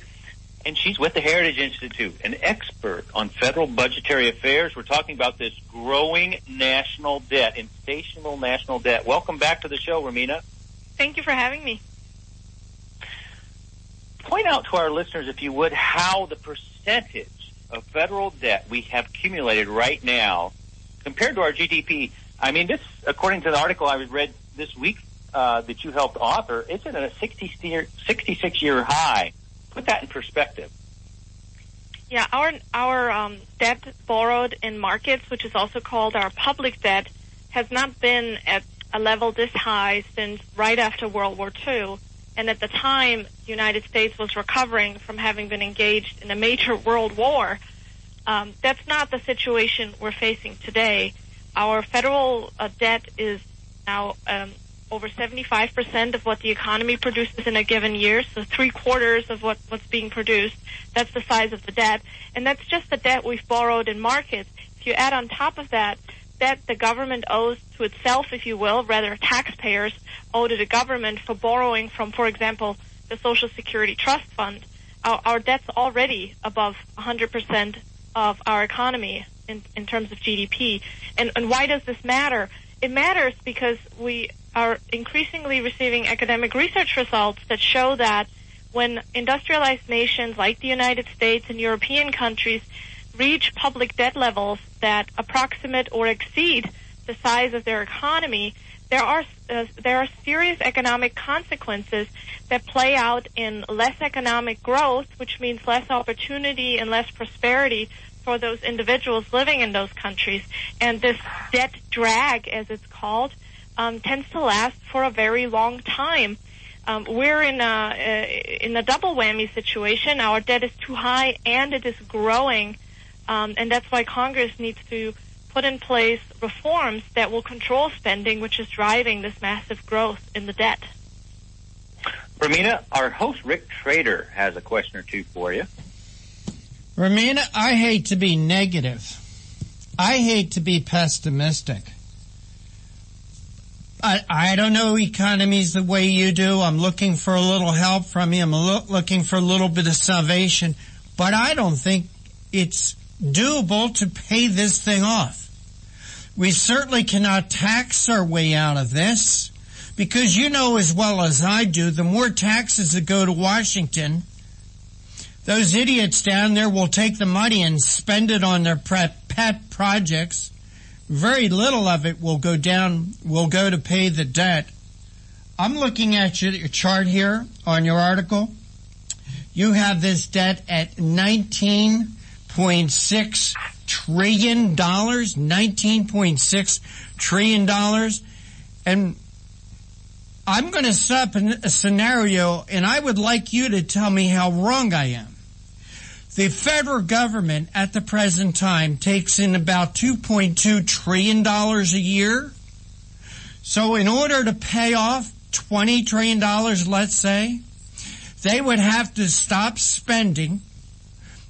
and she's with the Heritage Institute, an expert on federal budgetary affairs. We're talking about this growing national debt, instational national debt. Welcome back to the show, Romina. Thank you for having me. Point out to our listeners, if you would, how the percentage of federal debt we have accumulated right now compared to our GDP. I mean, this, according to the article I read this week that you helped author, it's at a 66-year high. Put that in perspective. Yeah, our debt borrowed in markets, which is also called our public debt, has not been at a level this high since right after World War II. And at the time, the United States was recovering from having been engaged in a major world war. That's not the situation we're facing today. Our federal debt is now over 75% of what the economy produces in a given year, so 3/4 of what's being produced. That's the size of the debt. And that's just the debt we've borrowed in markets. If you add on top of that debt the government owes to itself, if you will, rather taxpayers owe to the government for borrowing from, for example, the Social Security Trust Fund, our debt's already above 100% of our economy in terms of GDP. And why does this matter? It matters because we are increasingly receiving academic research results that show that when industrialized nations like the United States and European countries reach public debt levels that approximate or exceed the size of their economy, there are serious economic consequences that play out in less economic growth, which means less opportunity and less prosperity for those individuals living in those countries. And this debt drag, as it's called, tends to last for a very long time. We're in a double whammy situation. Our debt is too high and it is growing, and that's why Congress needs to put in place reforms that will control spending, which is driving this massive growth in the debt. Romina, our host Rick Trader has a question or two for you. Romina, I hate to be negative. I hate to be pessimistic. I don't know economies the way you do. I'm looking for a little help from you. I'm looking for a little bit of salvation. But I don't think it's doable to pay this thing off. We certainly cannot tax our way out of this, because you know as well as I do, the more taxes that go to Washington, those idiots down there will take the money and spend it on their pet projects. Very little of it will go to pay the debt. I'm looking at your chart here on your article. You have this debt at $19.6 trillion, $19.6 trillion. And I'm going to set up a scenario, and I would like you to tell me how wrong I am. The federal government at the present time takes in about $2.2 trillion a year. So in order to pay off $20 trillion, let's say, they would have to stop spending,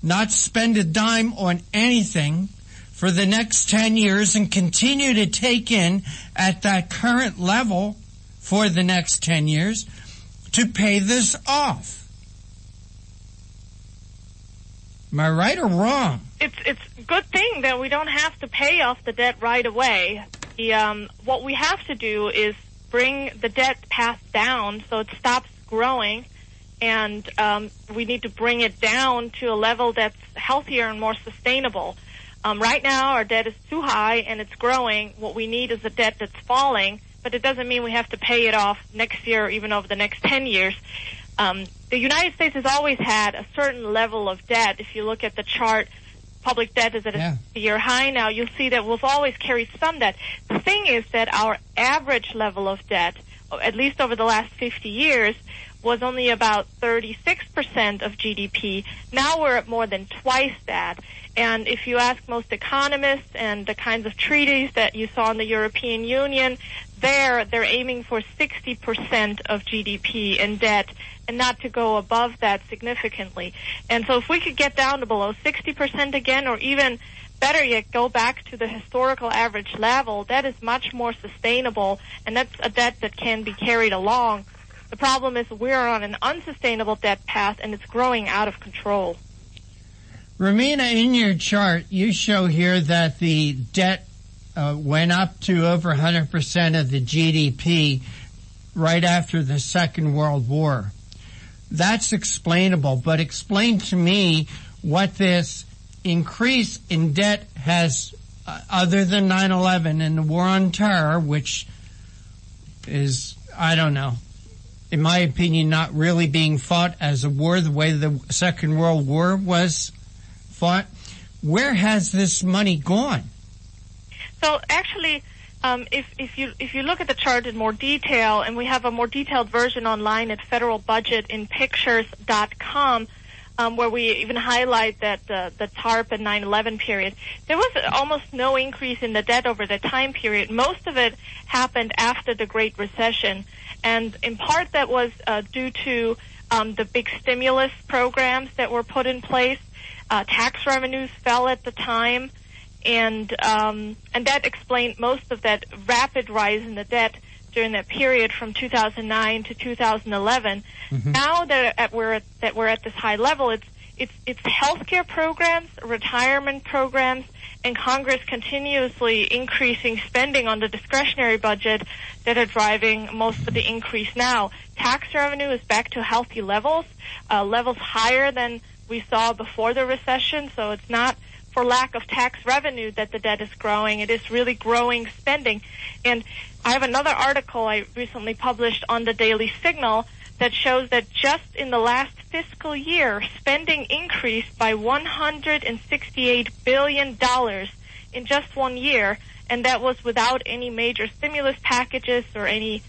not spend a dime on anything for the next 10 years and continue to take in at that current level for the next 10 years to pay this off. Am I right or wrong? It's a good thing that we don't have to pay off the debt right away. What we have to do is bring the debt path down so it stops growing, and we need to bring it down to a level that's healthier and more sustainable. Right now, our debt is too high and it's growing. What we need is a debt that's falling, but it doesn't mean we have to pay it off next year or even over the next 10 years. The United States has always had a certain level of debt. If you look at the chart, public debt is at a 50-year high now. You'll see that we've always carried some debt. The thing is that our average level of debt, at least over the last 50 years, was only about 36% of GDP. Now we're at more than twice that. And if you ask most economists and the kinds of treaties that you saw in the European Union, they're aiming for 60% of GDP in debt, and not to go above that significantly. And so if we could get down to below 60% again, or even better yet, go back to the historical average level, that is much more sustainable, and that's a debt that can be carried along. The problem is we're on an unsustainable debt path, and it's growing out of control. Romina, in your chart, you show here that the debt went up to over 100% of the GDP right after the Second World War. That's explainable, but explain to me what this increase in debt has, other than 9/11 and the war on terror, which is, I don't know, in my opinion, not really being fought as a war the way the Second World War was fought. Where has this money gone? So actually, if you look at the chart in more detail, and we have a more detailed version online at federalbudgetinpictures.com, where we even highlight that the TARP and 9/11 period, there was almost no increase in the debt over the time period. Most of it happened after the Great Recession, and in part that was due to the big stimulus programs that were put in place. Tax revenues fell at the time, and that explained most of that rapid rise in the debt during that period from 2009 to 2011. Mm-hmm. Now that we're at this high level, it's healthcare programs, retirement programs, and Congress continuously increasing spending on the discretionary budget that are driving most of the increase now. Tax revenue is back to healthy levels, levels higher than we saw before the recession, so it's not for lack of tax revenue that the debt is growing. It is really growing spending. And I have another article I recently published on the Daily Signal that shows that just in the last fiscal year, spending increased by $168 billion in just 1 year, and that was without any major stimulus packages or any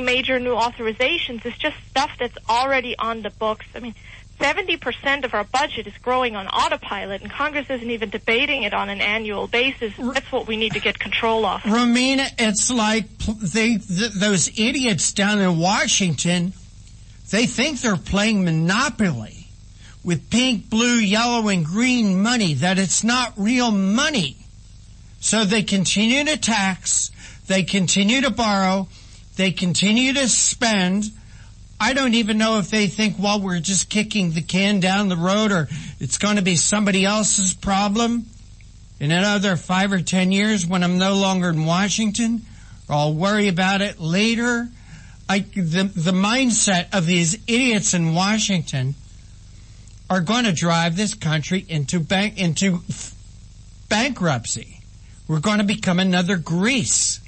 major new authorizations. It's just stuff that's already on the books. I mean, 70% of our budget is growing on autopilot, and Congress isn't even debating it on an annual basis. That's what we need to get control of. Romina, it's like those idiots down in Washington, they think they're playing Monopoly with pink, blue, yellow, and green money, that it's not real money. So they continue to tax, they continue to borrow, they continue to spend. I don't even know if they think, well, we're just kicking the can down the road, or it's going to be somebody else's problem in another 5 or 10 years when I'm no longer in Washington, or I'll worry about it later. The mindset of these idiots in Washington are going to drive this country into bankruptcy. We're going to become another Greece.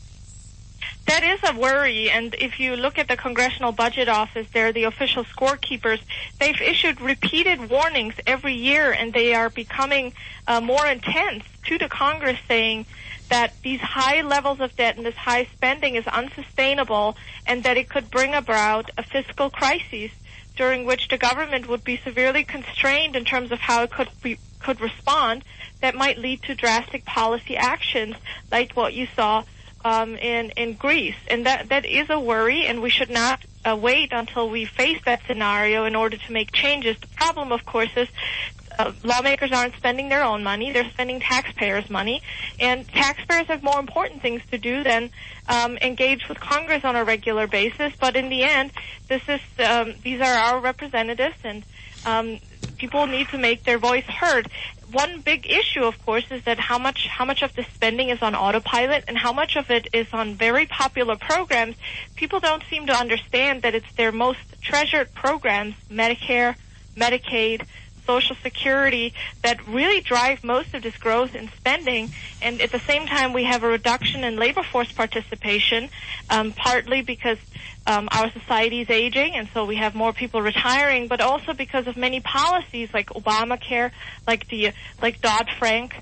That is a worry, and if you look at the Congressional Budget Office, they're the official scorekeepers. They've issued repeated warnings every year, and they are becoming more intense to the Congress, saying that these high levels of debt and this high spending is unsustainable, and that it could bring about a fiscal crisis during which the government would be severely constrained in terms of how it could respond. That might lead to drastic policy actions like what you saw in Greece, and that is a worry, and we should not wait until we face that scenario in order to make changes. The problem, of course, is lawmakers aren't spending their own money; they're spending taxpayers' money, and taxpayers have more important things to do than engage with Congress on a regular basis. But in the end, these are our representatives, and people need to make their voice heard. One big issue, of course, is that how much of the spending is on autopilot and how much of it is on very popular programs. People don't seem to understand that it's their most treasured programs, Medicare, Medicaid, Social Security, that really drive most of this growth in spending. And at the same time, we have a reduction in labor force participation, partly because our society is aging, and so we have more people retiring, but also because of many policies like Obamacare, like Dodd-Frank,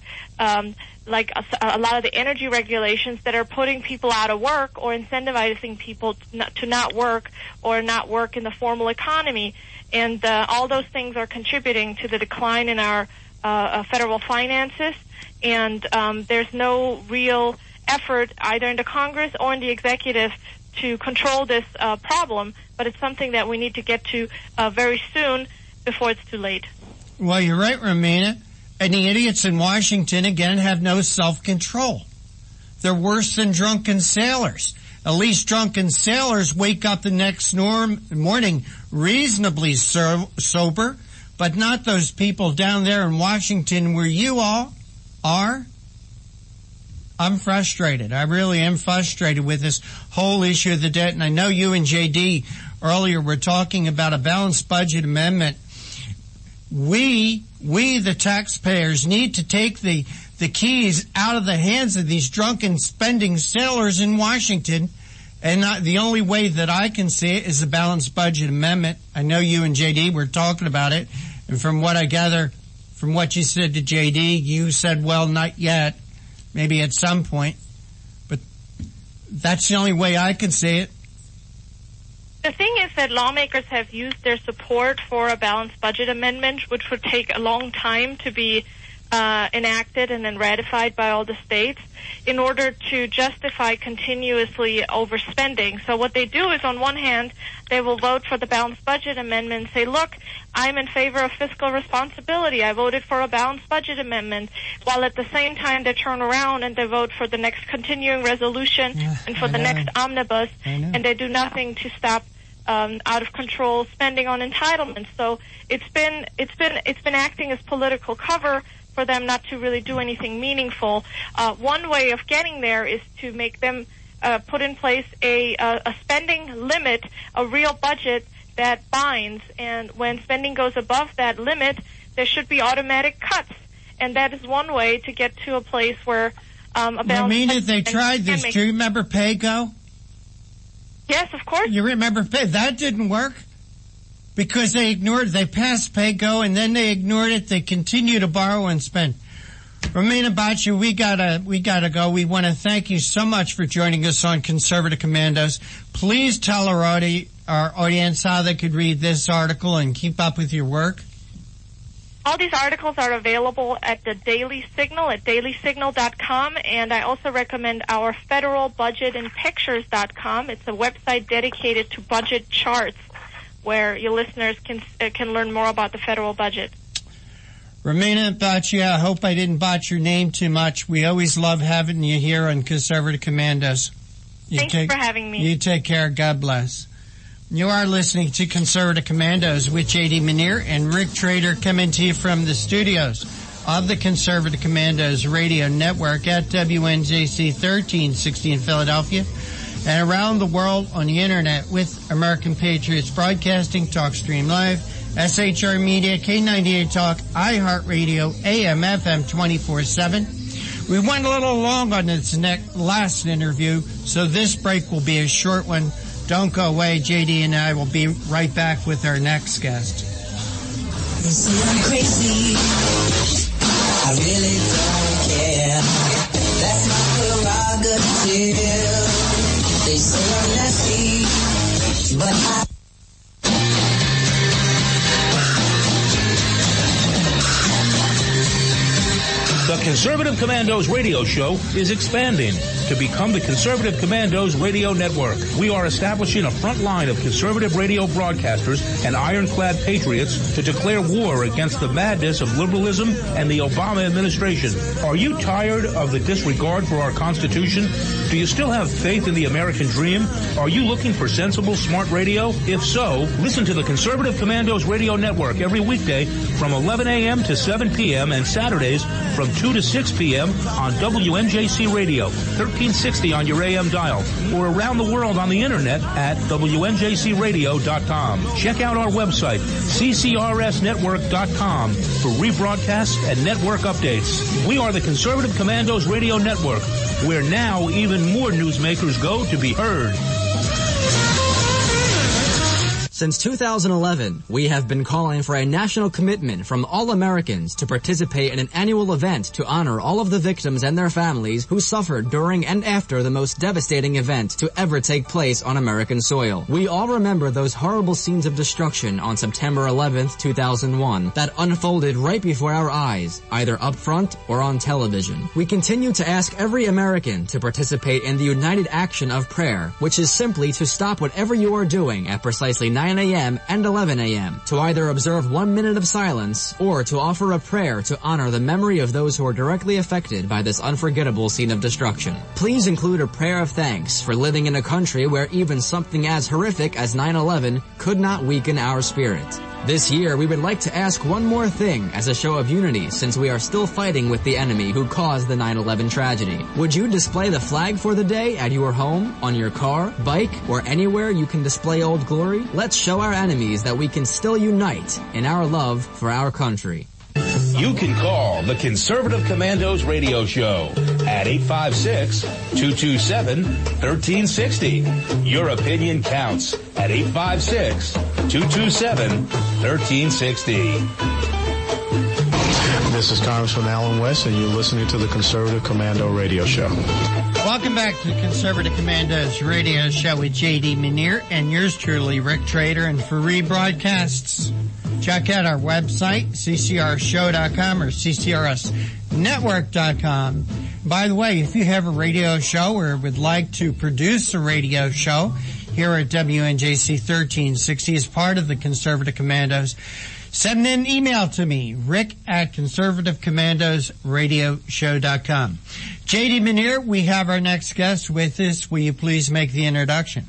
like a lot of the energy regulations that are putting people out of work or incentivizing people to not work or not work in the formal economy. And all those things are contributing to the decline in our federal finances. And there's no real effort either in the Congress or in the executive to control this problem, but it's something that we need to get to very soon before it's too late. Well, you're right, Romina. And the idiots in Washington, again, have no self-control. They're worse than drunken sailors. At least drunken sailors wake up the next morning reasonably sober, but not those people down there in Washington where you all are. I'm frustrated. I really am frustrated with this whole issue of the debt. And I know you and JD earlier were talking about a balanced budget amendment. We, the taxpayers, need to take the keys out of the hands of these drunken spending sailors in Washington. And the only way that I can see it is a balanced budget amendment. I know you and JD were talking about it. And from what I gather, from what you said to JD, you said, well, not yet. Maybe at some point. But That's the only way I can see it. The thing is that lawmakers have used their support for a balanced budget amendment, which would take a long time to be enacted and then ratified by all the states, in order to justify continuously overspending. So what they do is, on one hand, they will vote for the balanced budget amendment and say, look, I'm in favor of fiscal responsibility. I voted for a balanced budget amendment, while at the same time they turn around and they vote for the next continuing resolution and for the next omnibus, and they do nothing to stop out of control spending on entitlements. So it's been acting as political cover for them not to really do anything meaningful. One way of getting there is to make them put in place a spending limit, a real budget that binds, and when spending goes above that limit, there should be automatic cuts. And that is one way to get to a place where a balance. They tried this. Do you remember PayGo? Yes, of course. You remember that didn't work because they ignored it. They passed PayGo and then they ignored it. They continue to borrow and spend. Romina Bacci, we gotta go. We want to thank you so much for joining us on Conservative Commandos. Please tell our audience how they could read this article and keep up with your work. All these articles are available at the Daily Signal at dailysignal.com, and I also recommend our federalbudgetandpictures.com. It's a website dedicated to budget charts where your listeners can learn more about the federal budget. Romina Bacci, I hope I didn't botch your name too much. We always love having you here on Conservative Commandos. Thanks for having me. You take care. God bless. You are listening to Conservative Commandos with J.D. Manier and Rick Trader, coming to you from the studios of the Conservative Commandos radio network at WNJC 1360 in Philadelphia and around the world on the internet with American Patriots Broadcasting, TalkStream Live, SHR Media, K98 Talk, iHeartRadio, AM, FM 24/7. We went a little long on this last interview, so this break will be a short one. Don't go away. JD and I will be right back with our next guest. They say I'm crazy. I really don't care. That's my prerogative. They say I'm nasty, but I... The Conservative Commandos radio show is expanding to become the Conservative Commandos radio network. We are establishing a front line of conservative radio broadcasters and ironclad patriots to declare war against the madness of liberalism and the Obama administration. Are you tired of the disregard for our Constitution? Do you still have faith in the American dream? Are you looking for sensible, smart radio? If so, listen to the Conservative Commandos radio network every weekday from 11 a.m. to 7 p.m. and Saturdays from 2 to 6 p.m. on WNJC Radio, 1360 on your AM dial, or around the world on the internet at WNJCradio.com. Check out our website, CCRSnetwork.com, for rebroadcasts and network updates. We are the Conservative Commandos Radio Network, where now even more newsmakers go to be heard. Since 2011, we have been calling for a national commitment from all Americans to participate in an annual event to honor all of the victims and their families who suffered during and after the most devastating event to ever take place on American soil. We all remember those horrible scenes of destruction on September 11th, 2001 that unfolded right before our eyes, either up front or on television. We continue to ask every American to participate in the united action of prayer, which is simply to stop whatever you are doing at precisely 9 a.m. and 11 a.m. to either observe 1 minute of silence or to offer a prayer to honor the memory of those who are directly affected by this unforgettable scene of destruction. Please include a prayer of thanks for living in a country where even something as horrific as 9/11 could not weaken our spirit. This year, we would like to ask one more thing as a show of unity, since we are still fighting with the enemy who caused the 9/11 tragedy. Would you display the flag for the day at your home, on your car, bike, or anywhere you can display Old Glory? Let's show our enemies that we can still unite in our love for our country. You can call the Conservative Commandos radio show at 856-227-1360. Your opinion counts at 856-227-1360. This is Congressman Alan West, and you're listening to the Conservative Commando Radio Show. Welcome back to the Conservative Commandos Radio Show with J.D. Manier and yours truly, Rick Trader. And for rebroadcasts, check out our website, ccrshow.com or ccrsnetwork.com. By the way, if you have a radio show or would like to produce a radio show here at WNJC 1360 as part of the Conservative Commandos, send an email to me, rick@conservativecommandosradioshow.com. J.D. Manier, we have our next guest with us. Will you please make the introduction?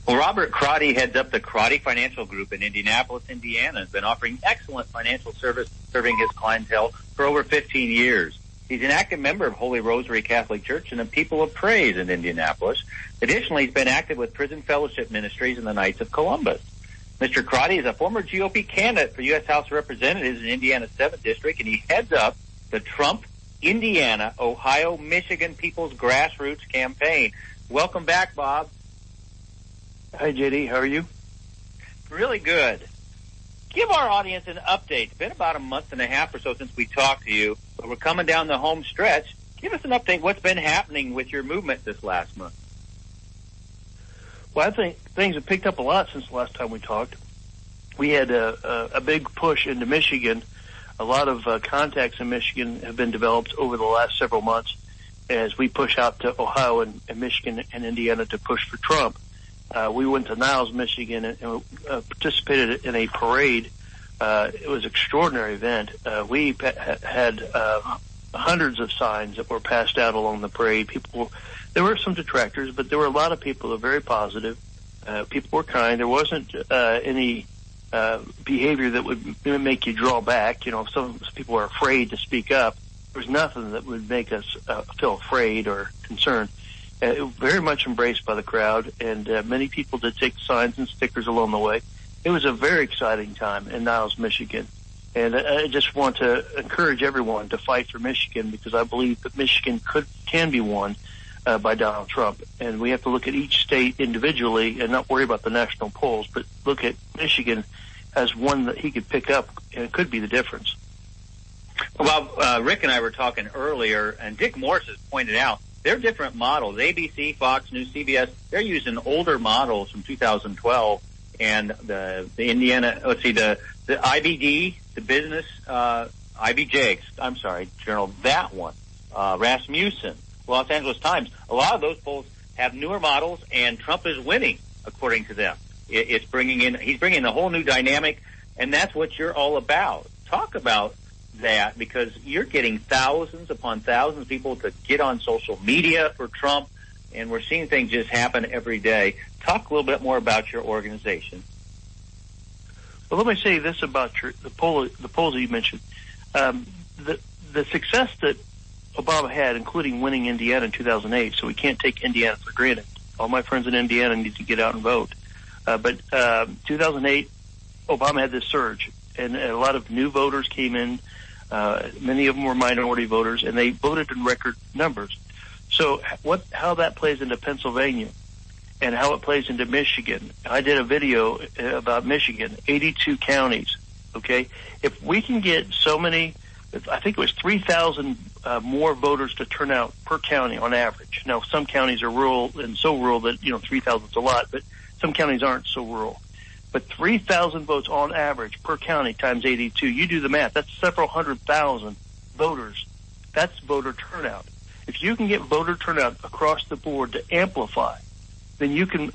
Well, Robert Crotty heads up the Crotty Financial Group in Indianapolis, Indiana, and has been offering excellent financial service serving his clientele for over 15 years. He's an active member of Holy Rosary Catholic Church and the People of Praise in Indianapolis. Additionally, he's been active with Prison Fellowship Ministries and the Knights of Columbus. Mr. Crotty is a former GOP candidate for U.S. House of Representatives in Indiana's 7th District, and he heads up the Trump, Indiana, Ohio, Michigan People's Grassroots Campaign. Welcome back, Bob. Hi, JD. How are you? Really good. Give our audience an update. It's been about a month and a half or so since we talked to you, but we're coming down the home stretch. Give us an update. What's been happening with your movement this last month? Well, I think things have picked up a lot since the last time we talked. We had a big push into Michigan. A lot of contacts in Michigan have been developed over the last several months as we push out to Ohio and Michigan and Indiana to push for Trump. We went to Niles, Michigan, and participated in a parade. It was an extraordinary event. We had hundreds of signs that were passed out along the parade. There were some detractors, but there were a lot of people that were very positive. People were kind. There wasn't any behavior that would make you draw back. You know, if some people were afraid to speak up, there was nothing that would make us feel afraid or concerned. Very much embraced by the crowd, and many people did take signs and stickers along the way. It was a very exciting time in Niles, Michigan. And I just want to encourage everyone to fight for Michigan, because I believe that Michigan can be won by Donald Trump. And we have to look at each state individually and not worry about the national polls, but look at Michigan as one that he could pick up, and it could be the difference. Well, Rick and I were talking earlier, and Dick Morse has pointed out they're different models. ABC, Fox News, CBS, they're using older models from 2012, and the Indiana, the IBD, the business, IBJ, I'm sorry, Journal, that one, Rasmussen, Los Angeles Times. A lot of those polls have newer models, and Trump is winning, according to them. He's bringing in a whole new dynamic, and that's what you're all about. Talk about that, because you're getting thousands upon thousands of people to get on social media for Trump, and we're seeing things just happen every day. Talk a little bit more about your organization. Well, let me say this about the polls that you mentioned. The success that Obama had, including winning Indiana in 2008, so we can't take Indiana for granted. All my friends in Indiana need to get out and vote. But 2008, Obama had this surge, and a lot of new voters came in. Many of them were minority voters, and they voted in record numbers. So how that plays into Pennsylvania and how it plays into Michigan. I did a video about Michigan, 82 counties, okay? If we can get so many, I think it was 3,000 more voters to turn out per county on average. Now, some counties are rural and so rural that, 3,000 is a lot, but some counties aren't so rural. But 3,000 votes on average per county times 82, you do the math, that's several 100,000 voters. That's voter turnout. If you can get voter turnout across the board to amplify, then you can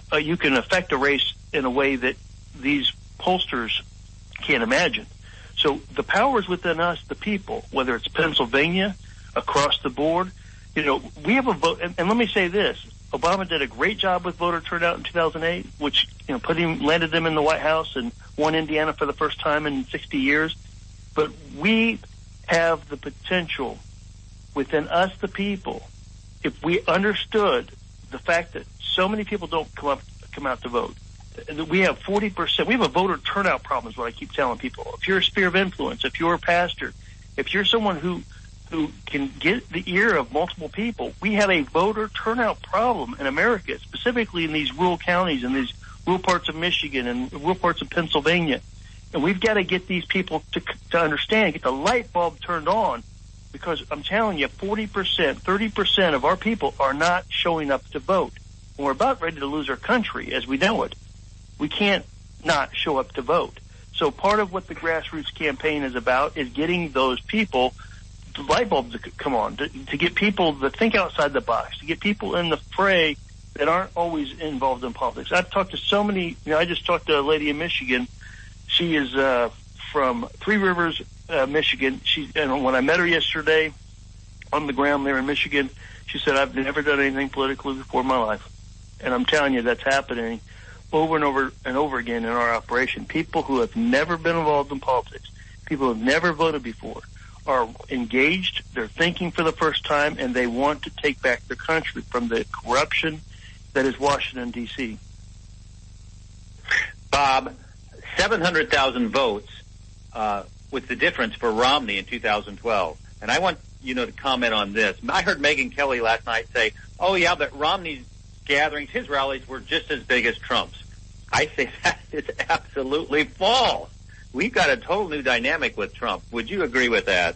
affect a race in a way that these pollsters can't imagine. So the power is within us, the people, whether it's Pennsylvania, across the board. We have a vote, and let me say this. Obama did a great job with voter turnout in 2008, which landed them in the White House and won Indiana for the first time in 60 years. But we have the potential within us, the people, if we understood the fact that so many people don't come out to vote. We have 40%. We have a voter turnout problem is what I keep telling people. If you're a sphere of influence, if you're a pastor, if you're someone who can get the ear of multiple people, we have a voter turnout problem in America, specifically in these rural counties and these rural parts of Michigan and rural parts of Pennsylvania. And we've got to get these people to understand, get the light bulb turned on, because I'm telling you, 40%, 30% of our people are not showing up to vote. And we're about ready to lose our country as we know it. We can't not show up to vote. So part of what the grassroots campaign is about is getting those people, the light bulbs to come on, to get people to think outside the box, to get people in the fray that aren't always involved in politics. I've talked to so many, I just talked to a lady in Michigan. She is from Three Rivers, Michigan. And when I met her yesterday on the ground there in Michigan, she said, I've never done anything politically before in my life. And I'm telling you, that's happening over and over and over again in our operation. People who have never been involved in politics, people who have never voted before, are engaged, they're thinking for the first time, and they want to take back their country from the corruption that is Washington, D.C. Bob, 700,000 votes was the difference for Romney in 2012. And I want to comment on this. I heard Megyn Kelly last night say, oh, yeah, but Romney's gatherings, his rallies were just as big as Trump's. I say that is absolutely false. We've got a total new dynamic with Trump. Would you agree with that?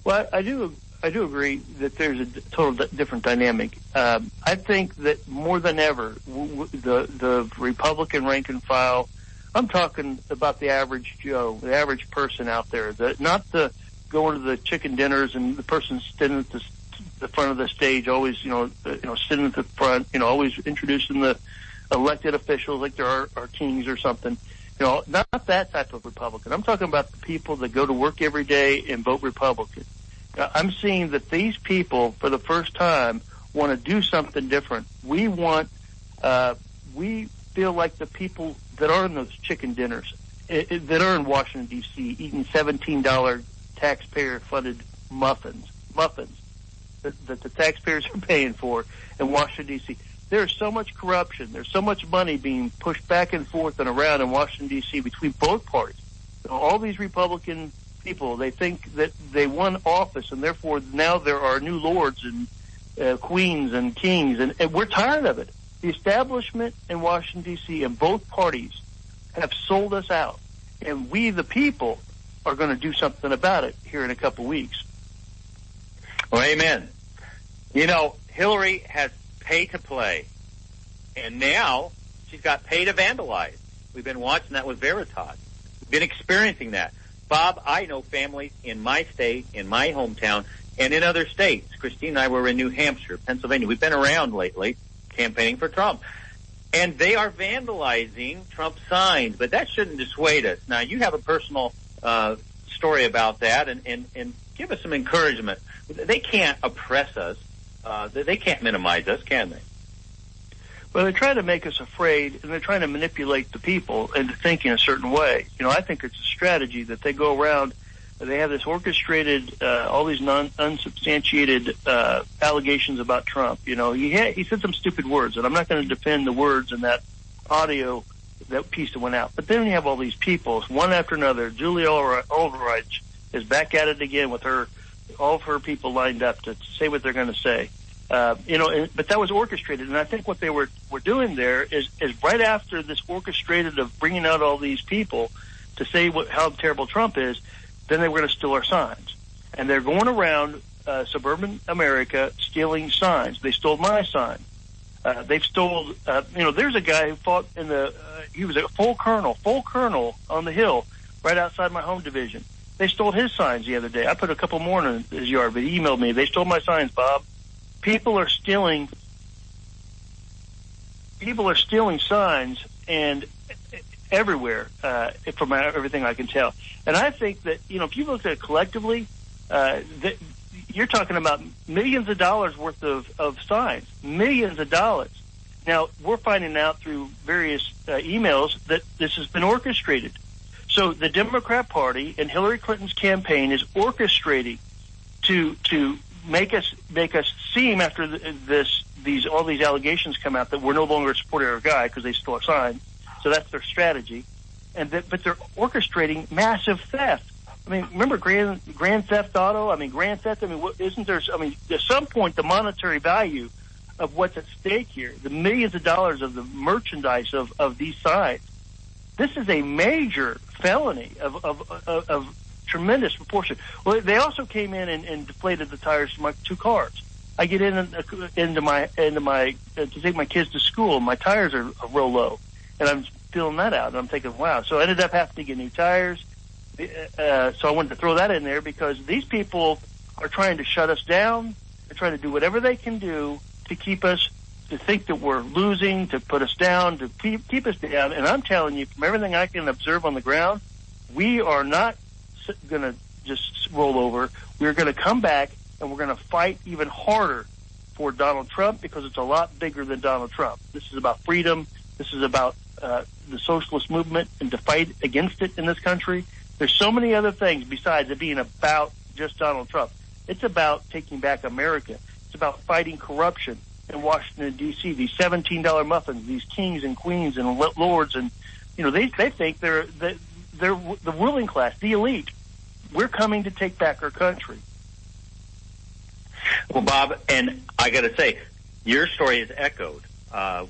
Well, I do agree that there's a total different dynamic. I think that more than ever, the Republican rank and file, I'm talking about the average Joe, the average person out there, not the going to the chicken dinners and the person standing at the front of the stage, always, sitting at the front, always introducing the elected officials like they're our kings or something. Not that type of Republican. I'm talking about the people that go to work every day and vote Republican. I'm seeing that these people, for the first time, want to do something different. We feel like the people that are in those chicken dinners, that are in Washington, D.C., eating $17 taxpayer-funded muffins that the taxpayers are paying for in Washington, D.C. There's so much corruption. There's so much money being pushed back and forth and around in Washington, D.C. between both parties. All these Republican people, they think that they won office, and therefore now there are new lords and queens and kings, and we're tired of it. The establishment in Washington, D.C. and both parties have sold us out, and we, the people, are going to do something about it here in a couple weeks. Well, amen. Hillary has pay to play, and now she's got pay to vandalize. We've been watching that with Veritas. We've been experiencing that. Bob, I know families in my state, in my hometown, and in other states. Christine and I were in New Hampshire, Pennsylvania. We've been around lately campaigning for Trump. And they are vandalizing Trump signs, but that shouldn't dissuade us. Now, you have a personal story about that, and give us some encouragement. They can't oppress us. They can't minimize us, can they? Well, they try to make us afraid, and they're trying to manipulate the people into thinking a certain way. I think it's a strategy that they go around. They have this orchestrated, all these unsubstantiated allegations about Trump. He said some stupid words, and I'm not going to defend the words in that audio, that piece that went out. But then you have all these people, one after another. Julia Ulrich is back at it again with all of her people lined up to say what they're going to say. But that was orchestrated, and I think what they were doing there is right after this orchestrated of bringing out all these people to say how terrible Trump is, then they were going to steal our signs. And they're going around suburban America stealing signs. They stole my sign. They've stole, there's a guy who fought he was a full colonel on the Hill right outside my home division. They stole his signs the other day. I put a couple more in his yard, but he emailed me. They stole my signs, Bob. People are stealing signs and everywhere, from everything I can tell. And I think that, if you look at it collectively, you're talking about millions of dollars worth of signs, millions of dollars. Now, we're finding out through various emails that this has been orchestrated. So the Democrat Party and Hillary Clinton's campaign is orchestrating to make us seem after all these allegations come out that we're no longer supporting our guy because they stole a sign. So that's their strategy, but they're orchestrating massive theft. I mean, remember Grand Theft Auto? I mean, Grand Theft. I mean, isn't there? I mean, at some point, the monetary value of what's at stake here, the millions of dollars of the merchandise of these signs, This is a major felony of tremendous proportion. Well, they also came in and deflated the tires of my 2 cars. I get into my to take my kids to school. My tires are real low, and I'm feeling that out. And I'm thinking, wow. So I ended up having to get new tires. So I wanted to throw that in there because these people are trying to shut us down. They're trying to do whatever they can do to keep us, to think that we're losing, to put us down, to keep us down. And I'm telling you, from everything I can observe on the ground, we are not going to just roll over. We're going to come back, and we're going to fight even harder for Donald Trump because it's a lot bigger than Donald Trump. This is about freedom. This is about the socialist movement and to fight against it in this country. There's so many other things besides it being about just Donald Trump. It's about taking back America. It's about fighting corruption in Washington, D.C., these $17 muffins, these kings and queens and lords. And, you know, they think they're the ruling class, the elite. We're coming to take back our country. Well, Bob, and I got to say, your story is echoed.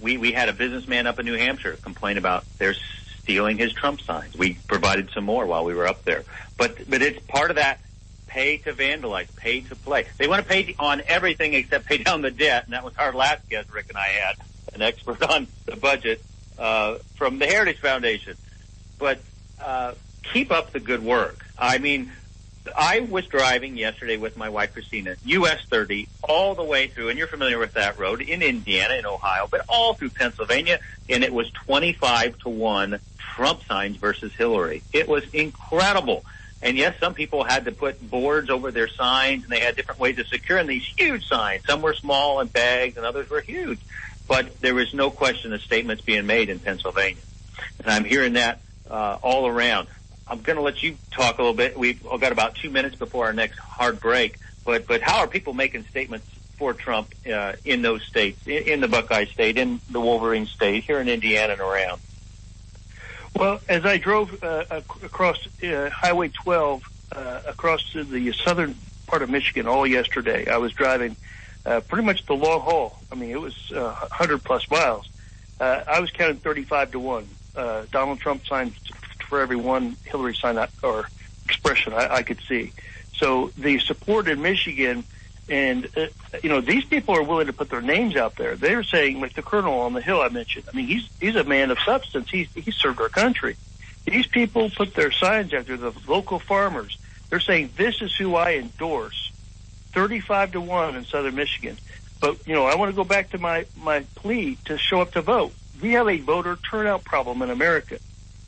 We had a businessman up in New Hampshire complain about they're stealing his Trump signs. We provided some more while we were up there. But it's part of that pay to vandalize, pay to play. They want to pay on everything except pay down the debt, and that was our last guest, Rick and I had, an expert on the budget from the Heritage Foundation. But keep up the good work. I mean, I was driving yesterday with my wife, Christina, US 30, all the way through, and you're familiar with that road, in Indiana, in Ohio, but all through Pennsylvania, and it was 25-1 Trump signs versus Hillary. It was incredible. And yes, some people had to put boards over their signs, and they had different ways of securing these huge signs. Some were small and bags, and others were huge. But there was no question of statements being made in Pennsylvania. And I'm hearing that all around. I'm going to let you talk a little bit. We've got about 2 minutes before our next hard break. But how are people making statements for Trump in those states, in the Buckeye State, in the Wolverine State, here in Indiana and around? Well, as I drove across Highway 12 across to the southern part of Michigan all yesterday, I was driving pretty much the long haul. I mean, it was 100-plus miles. I was counting 35-1. Donald Trump signs for every one Hillary sign or expression I could see. So the support in Michigan, and these people are willing to put their names out there. They're saying, like the colonel on the Hill I mentioned. I mean, he's a man of substance. He served our country. These people put their signs out there. The local farmers. They're saying, this is who I endorse. 35-1 in southern Michigan. But I want to go back to my plea to show up to vote. We have a voter turnout problem in America.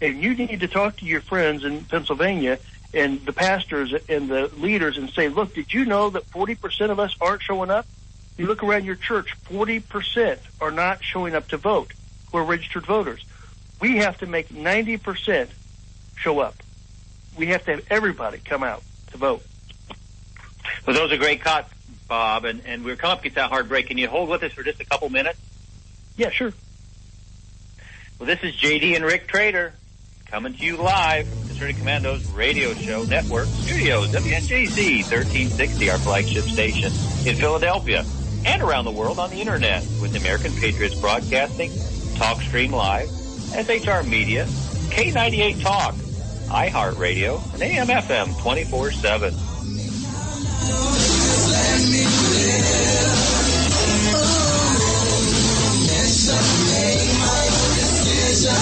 And you need to talk to your friends in Pennsylvania and the pastors and the leaders and say, look, did you know that 40% of us aren't showing up? You look around your church, 40% are not showing up to vote who are registered voters. We have to make 90% show up. We have to have everybody come out to vote. Well, those are great cuts, Bob, and we're coming up against that hard break. Can you hold with us for just a couple minutes? Yeah, sure. Well, this is JD and Rick Trader coming to you live from Conservative Commando's radio show network studios, WNJC 1360, our flagship station in Philadelphia, and around the world on the internet with American Patriots Broadcasting, TalkStream Live, SHR Media, K98 Talk, iHeartRadio, and AM/FM 24/7. Let me live. Make my decision.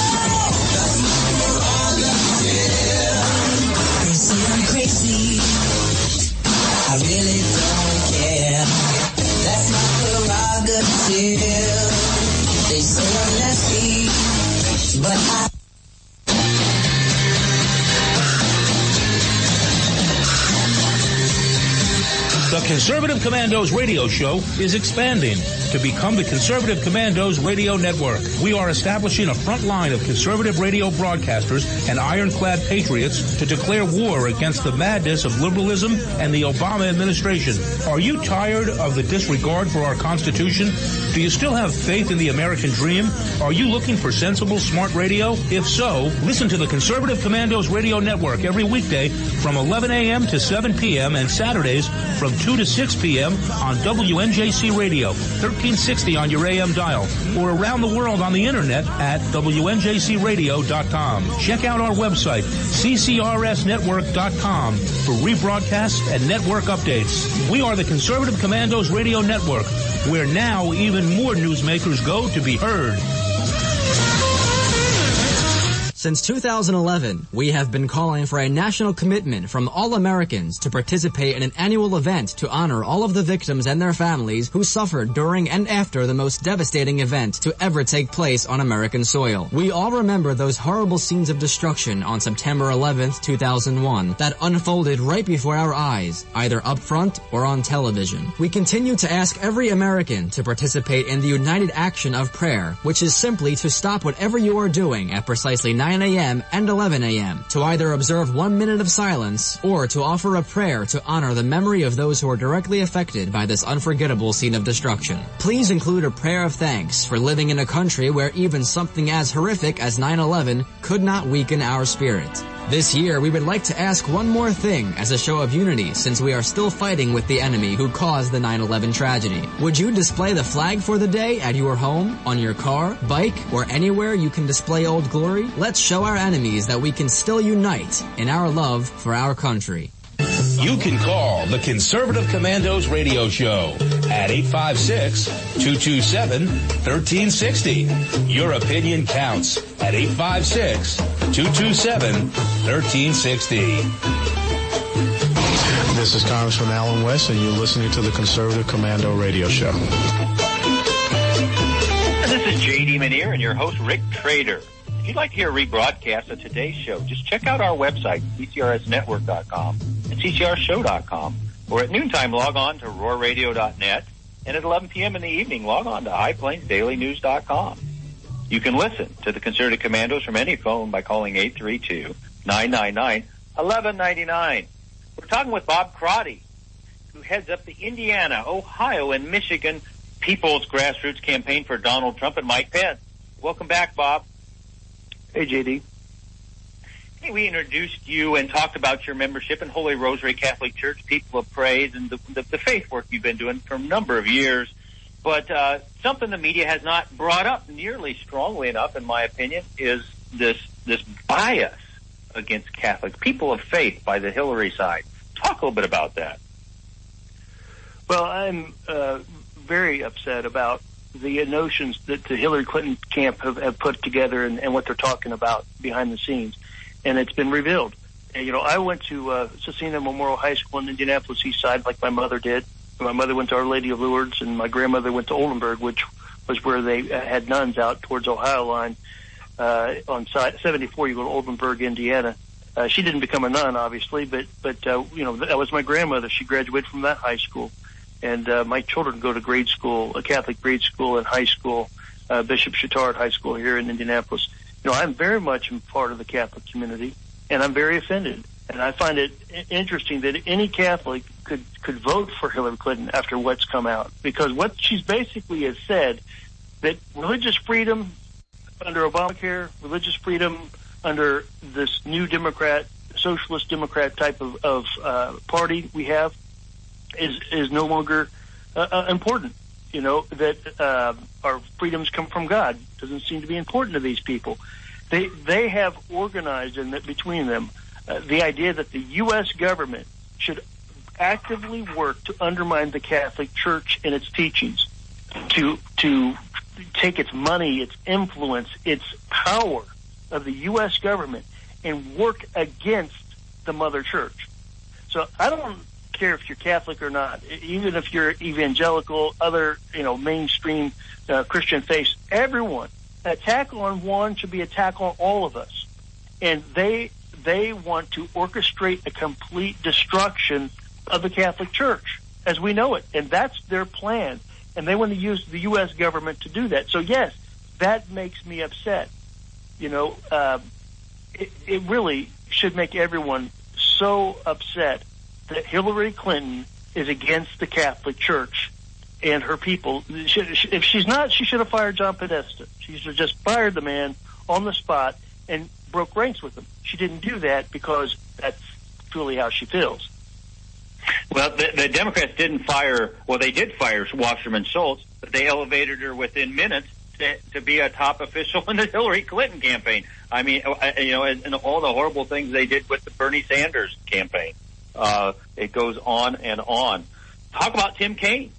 They say I'm crazy. I really don't care. That's my prerogative. They say I'm nasty, but I. The Conservative Commandos radio show is expanding to become the Conservative Commandos radio network. We are establishing a front line of conservative radio broadcasters and ironclad patriots to declare war against the madness of liberalism and the Obama administration. Are you tired of the disregard for our Constitution? Do you still have faith in the American dream? Are you looking for sensible, smart radio? If so, listen to the Conservative Commandos radio network every weekday from 11 a.m. to 7 p.m. and Saturdays from 2 to to 6 p.m. on WNJC Radio, 1360 on your AM dial, or around the world on the internet at WNJCradio.com. Check out our website, ccrsnetwork.com, for rebroadcasts and network updates. We are the Conservative Commandos Radio Network, where now even more newsmakers go to be heard. Since 2011, we have been calling for a national commitment from all Americans to participate in an annual event to honor all of the victims and their families who suffered during and after the most devastating event to ever take place on American soil. We all remember those horrible scenes of destruction on September 11th, 2001 that unfolded right before our eyes, either up front or on television. We continue to ask every American to participate in the united action of prayer, which is simply to stop whatever you are doing at precisely 9 a.m. and 11 a.m. to either observe 1 minute of silence or to offer a prayer to honor the memory of those who are directly affected by this unforgettable scene of destruction. Please include a prayer of thanks for living in a country where even something as horrific as 9/11 could not weaken our spirit. This year, we would like to ask one more thing as a show of unity, since we are still fighting with the enemy who caused the 9/11 tragedy. Would you display the flag for the day at your home, on your car, bike, or anywhere you can display Old Glory? Let's show our enemies that we can still unite in our love for our country. You can call the Conservative Commandos Radio Show at 856-227-1360. Your opinion counts at 856-227-1360. This is Congressman Alan West, and you're listening to the Conservative Commando Radio Show. And this is J.D. Manier and your host, Rick Trader. If you'd like to hear a rebroadcast of today's show, just check out our website, ccrsnetwork.com and ccrshow.com. Or at noontime, log on to roarradio.net. And at 11 p.m. in the evening, log on to highplainsdailynews.com. You can listen to the Conservative Commandos from any phone by calling 832-999-1199. We're talking with Bob Crotty, who heads up the Indiana, Ohio, and Michigan People's Grassroots Campaign for Donald Trump and Mike Pence. Welcome back, Bob. Hey, JD. Hey, we introduced you and talked about your membership in Holy Rosary Catholic Church, People of Praise, and the faith work you've been doing for a number of years. But something the media has not brought up nearly strongly enough, in my opinion, is this bias against Catholic people of faith by the Hillary side. Talk a little bit about that. Well, I'm very upset about the notions that the Hillary Clinton camp have put together and what they're talking about behind the scenes. And it's been revealed. And, you know, I went to Cecina Memorial High School in Indianapolis East Side like my mother did. My mother went to Our Lady of Lourdes, and my grandmother went to Oldenburg, which was where they had nuns out towards Ohio line. On 74, you go to Oldenburg, Indiana. She didn't become a nun, obviously, but you know, that was my grandmother. She graduated from that high school. And my children go to grade school, a Catholic grade school and high school, Bishop Chittard High School here in Indianapolis. You know, I'm very much a part of the Catholic community, and I'm very offended. And I find it interesting that any Catholic could vote for Hillary Clinton after what's come out, because what she's basically has said, that religious freedom under Obamacare, religious freedom under this new Democrat, socialist Democrat type of party we have, is no longer important. You know, that our freedoms come from God doesn't seem to be important to these people. They have organized in that between them the idea that the U.S. government should actively work to undermine the Catholic Church and its teachings, to take its money, its influence, its power of the U.S. government and work against the Mother Church. So I don't care if you're Catholic or not, even if you're evangelical, other, you know, mainstream Christian faiths, everyone, attack on one should be attack on all of us. And they want to orchestrate a complete destruction of the Catholic Church as we know it. And that's their plan. And they want to use the U.S. government to do that. So, yes, that makes me upset. You know, it really should make everyone so upset that Hillary Clinton is against the Catholic Church and her people. If she's not, she should have fired John Podesta. She should have just fired the man on the spot and broke ranks with him. She didn't do that because that's truly how she feels. Well, the Democrats didn't fire. Well, they did fire Wasserman Schultz, but they elevated her within minutes to be a top official in the Hillary Clinton campaign. I mean, and all the horrible things they did with the Bernie Sanders campaign. It goes on and on. Talk about Tim Kaine.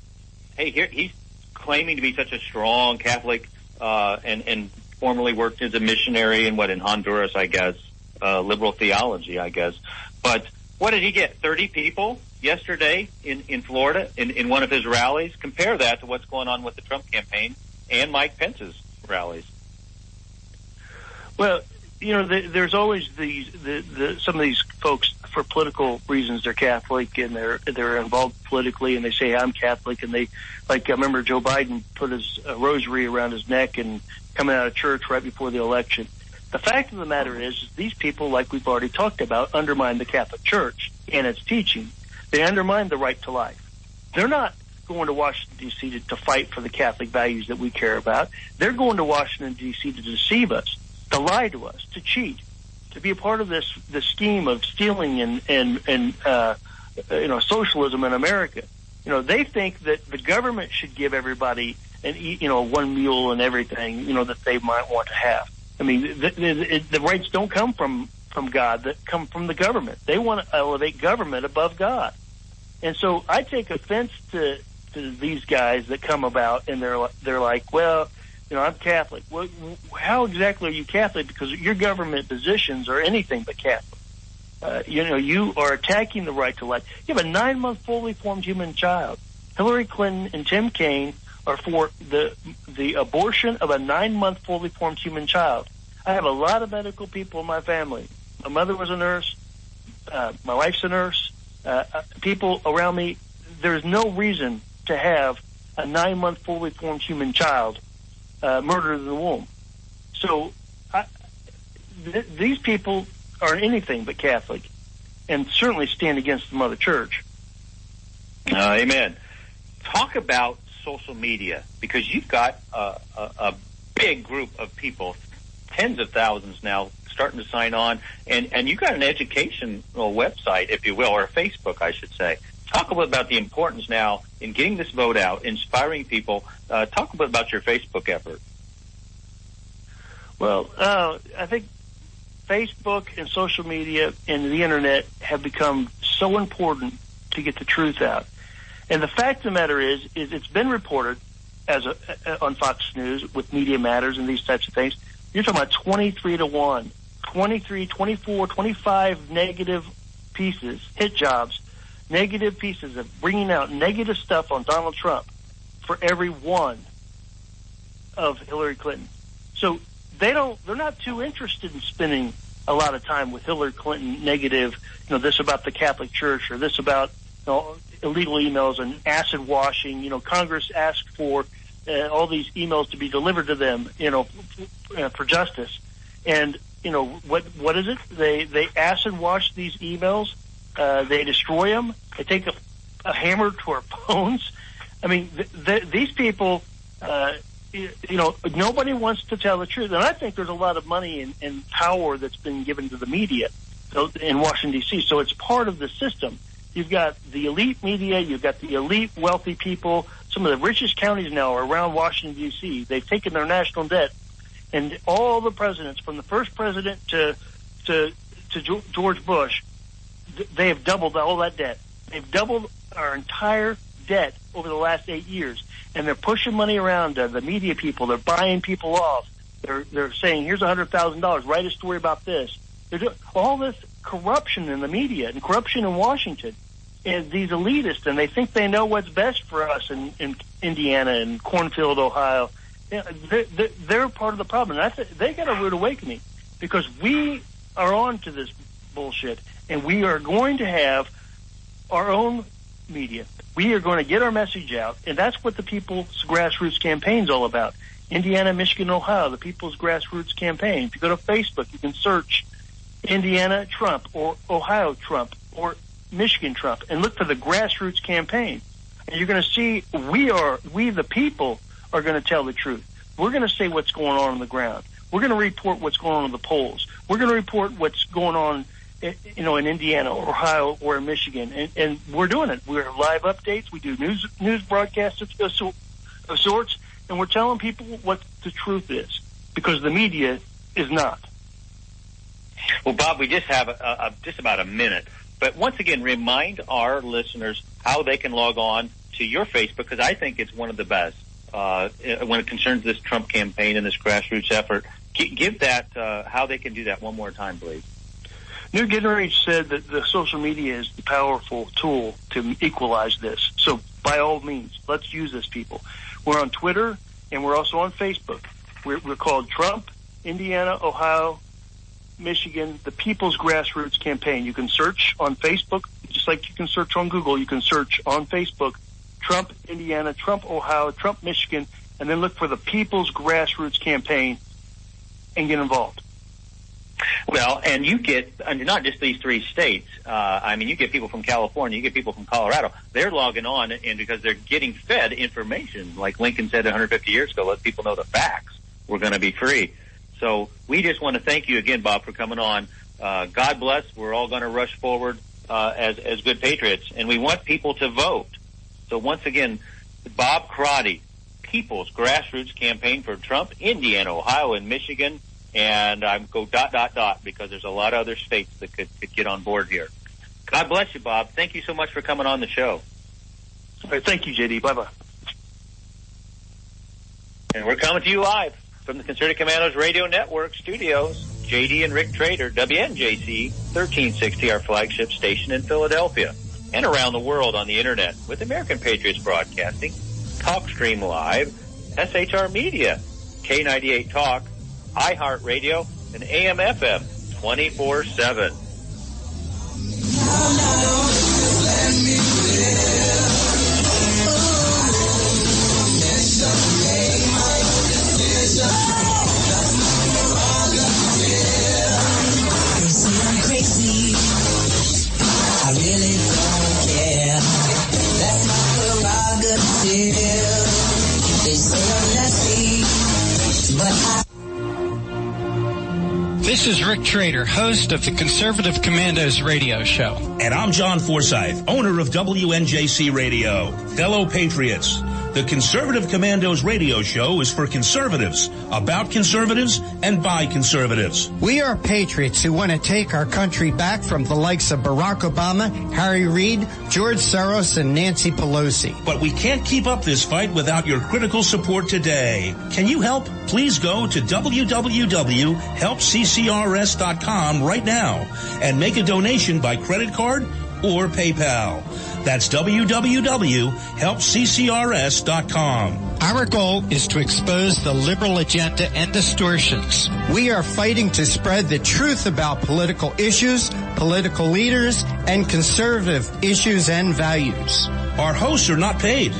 Hey, here he's claiming to be such a strong Catholic, and formerly worked as a missionary in Honduras, I guess, liberal theology, I guess. But what did he get? 30 people yesterday in Florida in one of his rallies. Compare that to what's going on with the Trump campaign and Mike Pence's rallies. Well, there's always some of these folks, for political reasons, they're Catholic and they're involved politically, and they say I'm Catholic, and I remember Joe Biden put his rosary around his neck and coming out of church right before the election. The fact of the matter is these people, like we've already talked about, undermine the Catholic Church and its teaching. They undermine the right to life. They're not going to Washington, D.C. to fight for the Catholic values that we care about. They're going to Washington, D.C. to deceive us, to lie to us, to cheat, to be a part of this scheme of stealing and socialism in America. They think that the government should give everybody one meal and everything, that they might want to have. I mean, the rights don't come from God, that come from the government. They want to elevate government above God. And so I take offense to these guys that come about and they're like, well, I'm Catholic. Well, how exactly are you Catholic? Because your government positions are anything but Catholic. You are attacking the right to life. You have a 9-month fully formed human child. Hillary Clinton and Tim Kaine are for the abortion of a 9-month fully formed human child. I have a lot of medical people in my family. My mother was a nurse. My wife's a nurse. People around me. There's no reason to have a 9-month fully formed human child murdered in the womb. So these people are anything but Catholic, and certainly stand against the Mother Church. Amen. Talk about social media, because you've got a big group of people, tens of thousands now, starting to sign on, and you've got an educational website, if you will, or a Facebook, I should say. Talk a little about the importance now in getting this vote out, inspiring people. Talk a bit about your Facebook effort. Well, I think Facebook and social media and the Internet have become so important to get the truth out. And the fact of the matter is it's been reported on Fox News with Media Matters and these types of things. You're talking about 23-1, 23, 24, 25 negative pieces, hit jobs, negative pieces of bringing out negative stuff on Donald Trump for every one of Hillary Clinton. So they're not too interested in spending a lot of time with Hillary Clinton negative, this about the Catholic Church or this about illegal emails and acid washing. Congress asked for all these emails to be delivered to them, for justice. And, what is it? They acid wash these emails. They destroy them. They take a hammer to our phones. I mean, these people, nobody wants to tell the truth. And I think there's a lot of money and power that's been given to the media in Washington, D.C. So it's part of the system. You've got the elite media. You've got the elite wealthy people. Some of the richest counties now are around Washington, D.C. They've taken their national debt. And all the presidents, from the first president to George Bush, they have doubled all that debt. They've doubled our entire debt over the last 8 years. And they're pushing money around to the media people. They're buying people off. They're saying, here's $100,000. Write a story about this. They're doing all this corruption in the media and corruption in Washington. And these elitists, and they think they know what's best for us in Indiana and Cornfield, Ohio. They're part of the problem. And they got a rude awakening, because we are on to this bullshit, and we are going to have our own media. We are going to get our message out, and that's what the People's Grassroots Campaign is all about. Indiana, Michigan, Ohio, the People's Grassroots Campaign. If you go to Facebook, you can search Indiana Trump or Ohio Trump or Michigan Trump and look for the Grassroots Campaign. And you're going to see we the people are going to tell the truth. We're going to say what's going on the ground. We're going to report what's going on in the polls. We're going to report what's going on in Indiana or Ohio or in Michigan, and we're doing it. We're live updates. We do news broadcasts of sorts, and we're telling people what the truth is, because the media is not. Well, Bob, we just have just about a minute. But once again, remind our listeners how they can log on to your Facebook, because I think it's one of the best when it concerns this Trump campaign and this grassroots effort. Give that how they can do that one more time, please. Newt Gingrich said that the social media is the powerful tool to equalize this. So by all means, let's use this, people. We're on Twitter, and we're also on Facebook. We're called Trump, Indiana, Ohio, Michigan, the People's Grassroots Campaign. You can search on Facebook, just like you can search on Google. You can search on Facebook, Trump, Indiana, Trump, Ohio, Trump, Michigan, and then look for the People's Grassroots Campaign and get involved. Well, and you get not just these three states. You get people from California, you get people from Colorado. They're logging on, and because they're getting fed information, like Lincoln said 150 years ago, let people know the facts. We're going to be free. So we just want to thank you again, Bob, for coming on. God bless. We're all going to rush forward as good patriots, and we want people to vote. So once again, Bob Crotty, People's Grassroots Campaign for Trump, Indiana, Ohio, and Michigan. And I go ... because there's a lot of other states that could get on board here. God bless you, Bob. Thank you so much for coming on the show. All right, thank you, JD. Bye-bye. And we're coming to you live from the Conservative Commandos Radio Network studios. JD and Rick Trader, WNJC 1360, our flagship station in Philadelphia, and around the world on the Internet with American Patriots Broadcasting, TalkStream Live, SHR Media, K98 Talk, iHeartRadio, and AM/FM 24/7. I'm crazy. I really don't care. That's my prerogative. They say I'm nasty, but I... This is Rick Trader, host of the Conservative Commandos radio show. And I'm John Forsyth, owner of WNJC Radio. Fellow patriots, the Conservative Commandos radio show is for conservatives, about conservatives, and by conservatives. We are patriots who want to take our country back from the likes of Barack Obama, Harry Reid, George Soros, and Nancy Pelosi. But we can't keep up this fight without your critical support today. Can you help? Please go to www.helpccrs.com right now and make a donation by credit card or PayPal. That's www.helpccrs.com. Our goal is to expose the liberal agenda and distortions. We are fighting to spread the truth about political issues, political leaders, and conservative issues and values. Our hosts are not paid.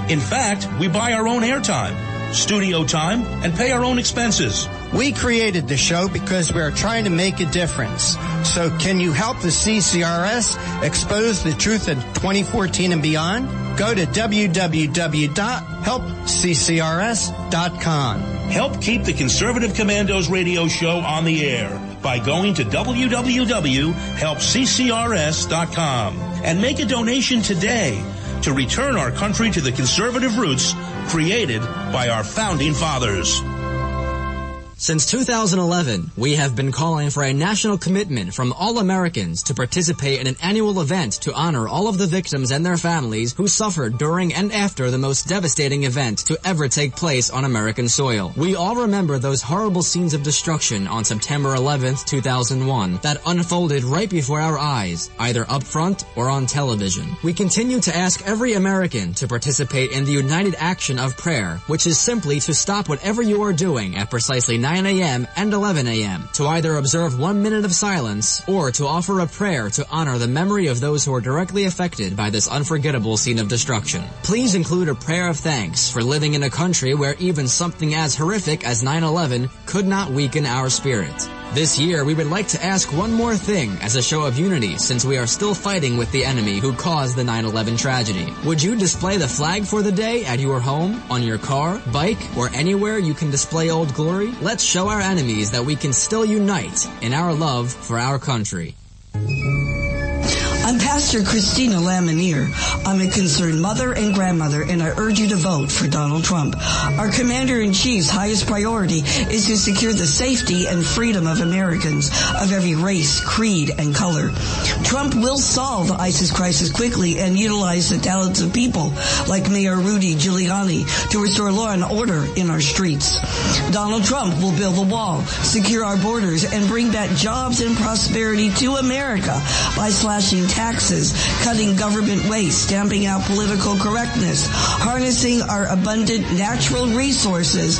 In fact, we buy our own airtime, studio time, and pay our own expenses. We created the show because we are trying to make a difference. So can you help the CCRS expose the truth in 2014 and beyond? Go to www.helpccrs.com. Help keep the Conservative Commandos radio show on the air by going to www.helpccrs.com and make a donation today to return our country to the conservative roots created by our founding fathers. Since 2011, we have been calling for a national commitment from all Americans to participate in an annual event to honor all of the victims and their families who suffered during and after the most devastating event to ever take place on American soil. We all remember those horrible scenes of destruction on September 11th, 2001 that unfolded right before our eyes, either up front or on television. We continue to ask every American to participate in the united action of prayer, which is simply to stop whatever you are doing at precisely 9 a.m. and 11 a.m. to either observe 1 minute of silence or to offer a prayer to honor the memory of those who are directly affected by this unforgettable scene of destruction. Please include a prayer of thanks for living in a country where even something as horrific as 9/11 could not weaken our spirit. This year, we would like to ask one more thing as a show of unity since we are still fighting with the enemy who caused the 9/11 tragedy. Would you display the flag for the day at your home, on your car, bike, or anywhere you can display Old Glory? Let's show our enemies that we can still unite in our love for our country. Pastor Christina Lamanier. I'm a concerned mother and grandmother, and I urge you to vote for Donald Trump. Our Commander-in-Chief's highest priority is to secure the safety and freedom of Americans of every race, creed, and color. Trump will solve the ISIS crisis quickly and utilize the talents of people like Mayor Rudy Giuliani to restore law and order in our streets. Donald Trump will build the wall, secure our borders, and bring back jobs and prosperity to America by slashing taxes, cutting government waste, stamping out political correctness, harnessing our abundant natural resources,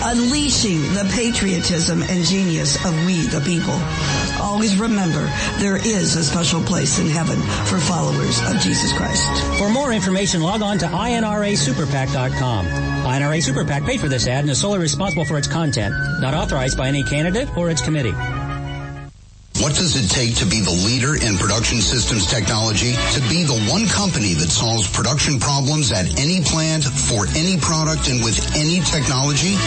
unleashing the patriotism and genius of we the people. Always remember, there is a special place in heaven for followers of Jesus Christ. For more information, log on to INRASuperPAC.com. INRA Super PAC paid for this ad and is solely responsible for its content, not authorized by any candidate or its committee. What does it take to be the leader in production systems technology? To be the one company that solves production problems at any plant, for any product, and with any technology?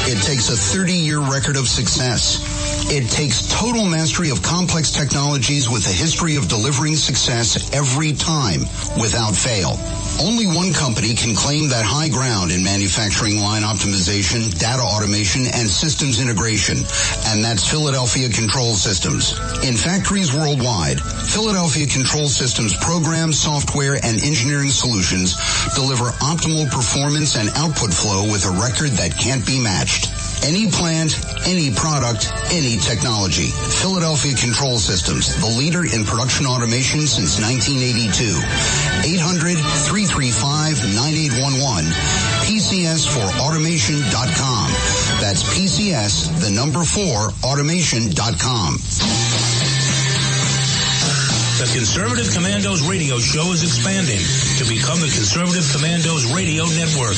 It takes a 30-year record of success. It takes total mastery of complex technologies with a history of delivering success every time, without fail. Only one company can claim that high ground in manufacturing line optimization, data automation, and systems integration, and that's Philadelphia Control Systems. In factories worldwide, Philadelphia Control Systems programs, software, and engineering solutions deliver optimal performance and output flow with a record that can't be matched. Any plant, any product, any technology. Philadelphia Control Systems, the leader in production automation since 1982. 800-335-9811. PCS4automation.com. That's PCS, the number 4, automation.com. The Conservative Commandos radio show is expanding to become the Conservative Commandos radio network.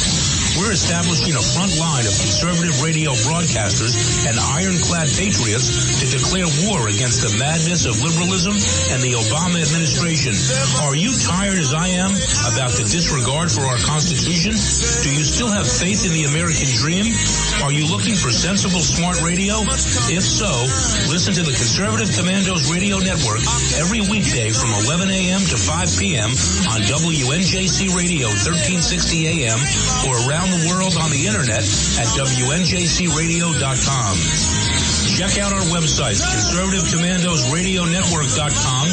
We're establishing a front line of conservative radio broadcasters and ironclad patriots to declare war against the madness of liberalism and the Obama administration. Are you tired, as I am, about the disregard for our Constitution? Do you still have faith in the American dream? Are you looking for sensible, smart radio? If so, listen to the Conservative Commandos radio network every weekday from 11 a.m. to 5 p.m. on WNJC Radio 1360 a.m. or around the world on the internet at WNJCradio.com. Check out our websites, ConservativeCommandosRadioNetwork.com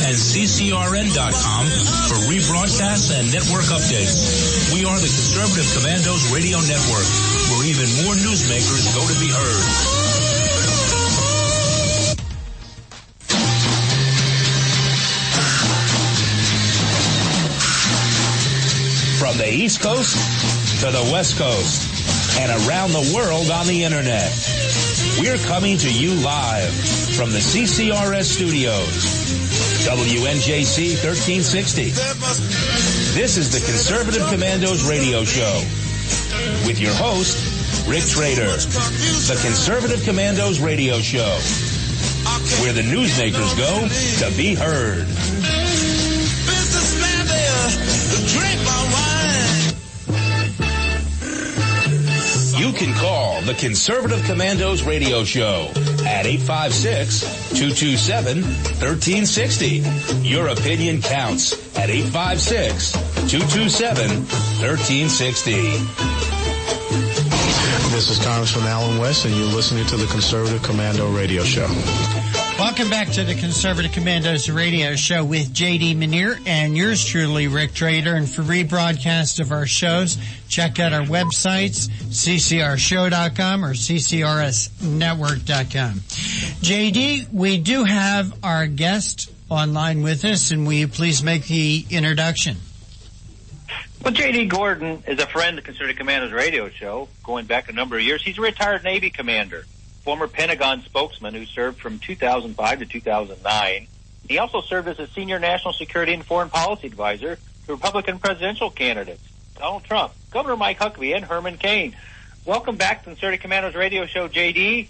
and CCRN.com for rebroadcasts and network updates. We are the Conservative Commandos Radio Network, where even more newsmakers go to be heard. From the East Coast to the West Coast and around the world on the internet, we're coming to you live from the CCRS studios, WNJC 1360. This is the Conservative Commandos radio show with your host, Rick Trader. The Conservative Commandos radio show, where the newsmakers go to be heard. Businessman there, drink my wine. You can call the Conservative Commandos radio show at 856-227-1360. Your opinion counts at 856-227-1360. This is Congressman Alan West, and you're listening to the Conservative Commando radio show. Welcome back to the Conservative Commandos radio show with J.D. Manier and yours truly, Rick Trader. And for rebroadcast of our shows, check out our websites, ccrshow.com or ccrsnetwork.com. J.D., we do have our guest online with us, and will you please make the introduction? Well, J.D. Gordon is a friend of the Conservative Commandos radio show, going back a number of years. He's a retired Navy commander, former Pentagon spokesman who served from 2005 to 2009. He also served as a senior national security and foreign policy advisor to Republican presidential candidates, Donald Trump, Governor Mike Huckabee, and Herman Cain. Welcome back to the Conservative Commandos radio show, J.D.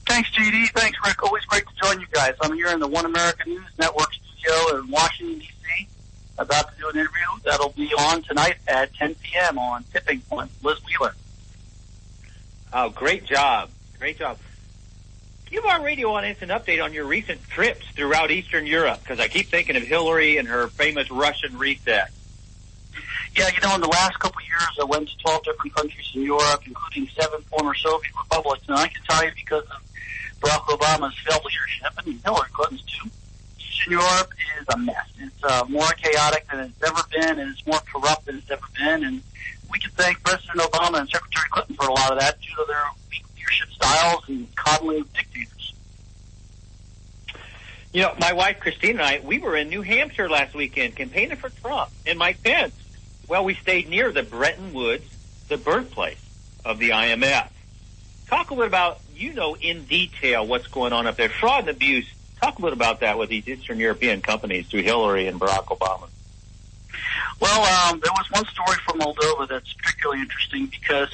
Thanks, J.D. Thanks, Rick. Always great to join you guys. I'm here in the One America News Network studio in Washington, D.C., about to do an interview that'll be on tonight at 10 p.m. on Tipping Point, Liz Wheeler. Oh, great job. Great job. Give our radio audience an update on your recent trips throughout Eastern Europe, because I keep thinking of Hillary and her famous Russian reset. Yeah, in the last couple of years, I went to 12 different countries in Europe, including 7 former Soviet republics. And I can tell you, because of Barack Obama's failed leadership, and Hillary Clinton's too, Eastern Europe is a mess. It's more chaotic than it's ever been, and it's more corrupt than it's ever been. And we can thank President Obama and Secretary Clinton for a lot of that due to their weak leadership styles and coddling dictators. My wife Christine and I, we were in New Hampshire last weekend campaigning for Trump and Mike Pence. Well, we stayed near the Bretton Woods, the birthplace of the IMF. Talk a little about, in detail what's going on up there. Fraud and abuse. Talk a little about that with these Eastern European companies through Hillary and Barack Obama. Well, there was one story from Moldova that's particularly interesting because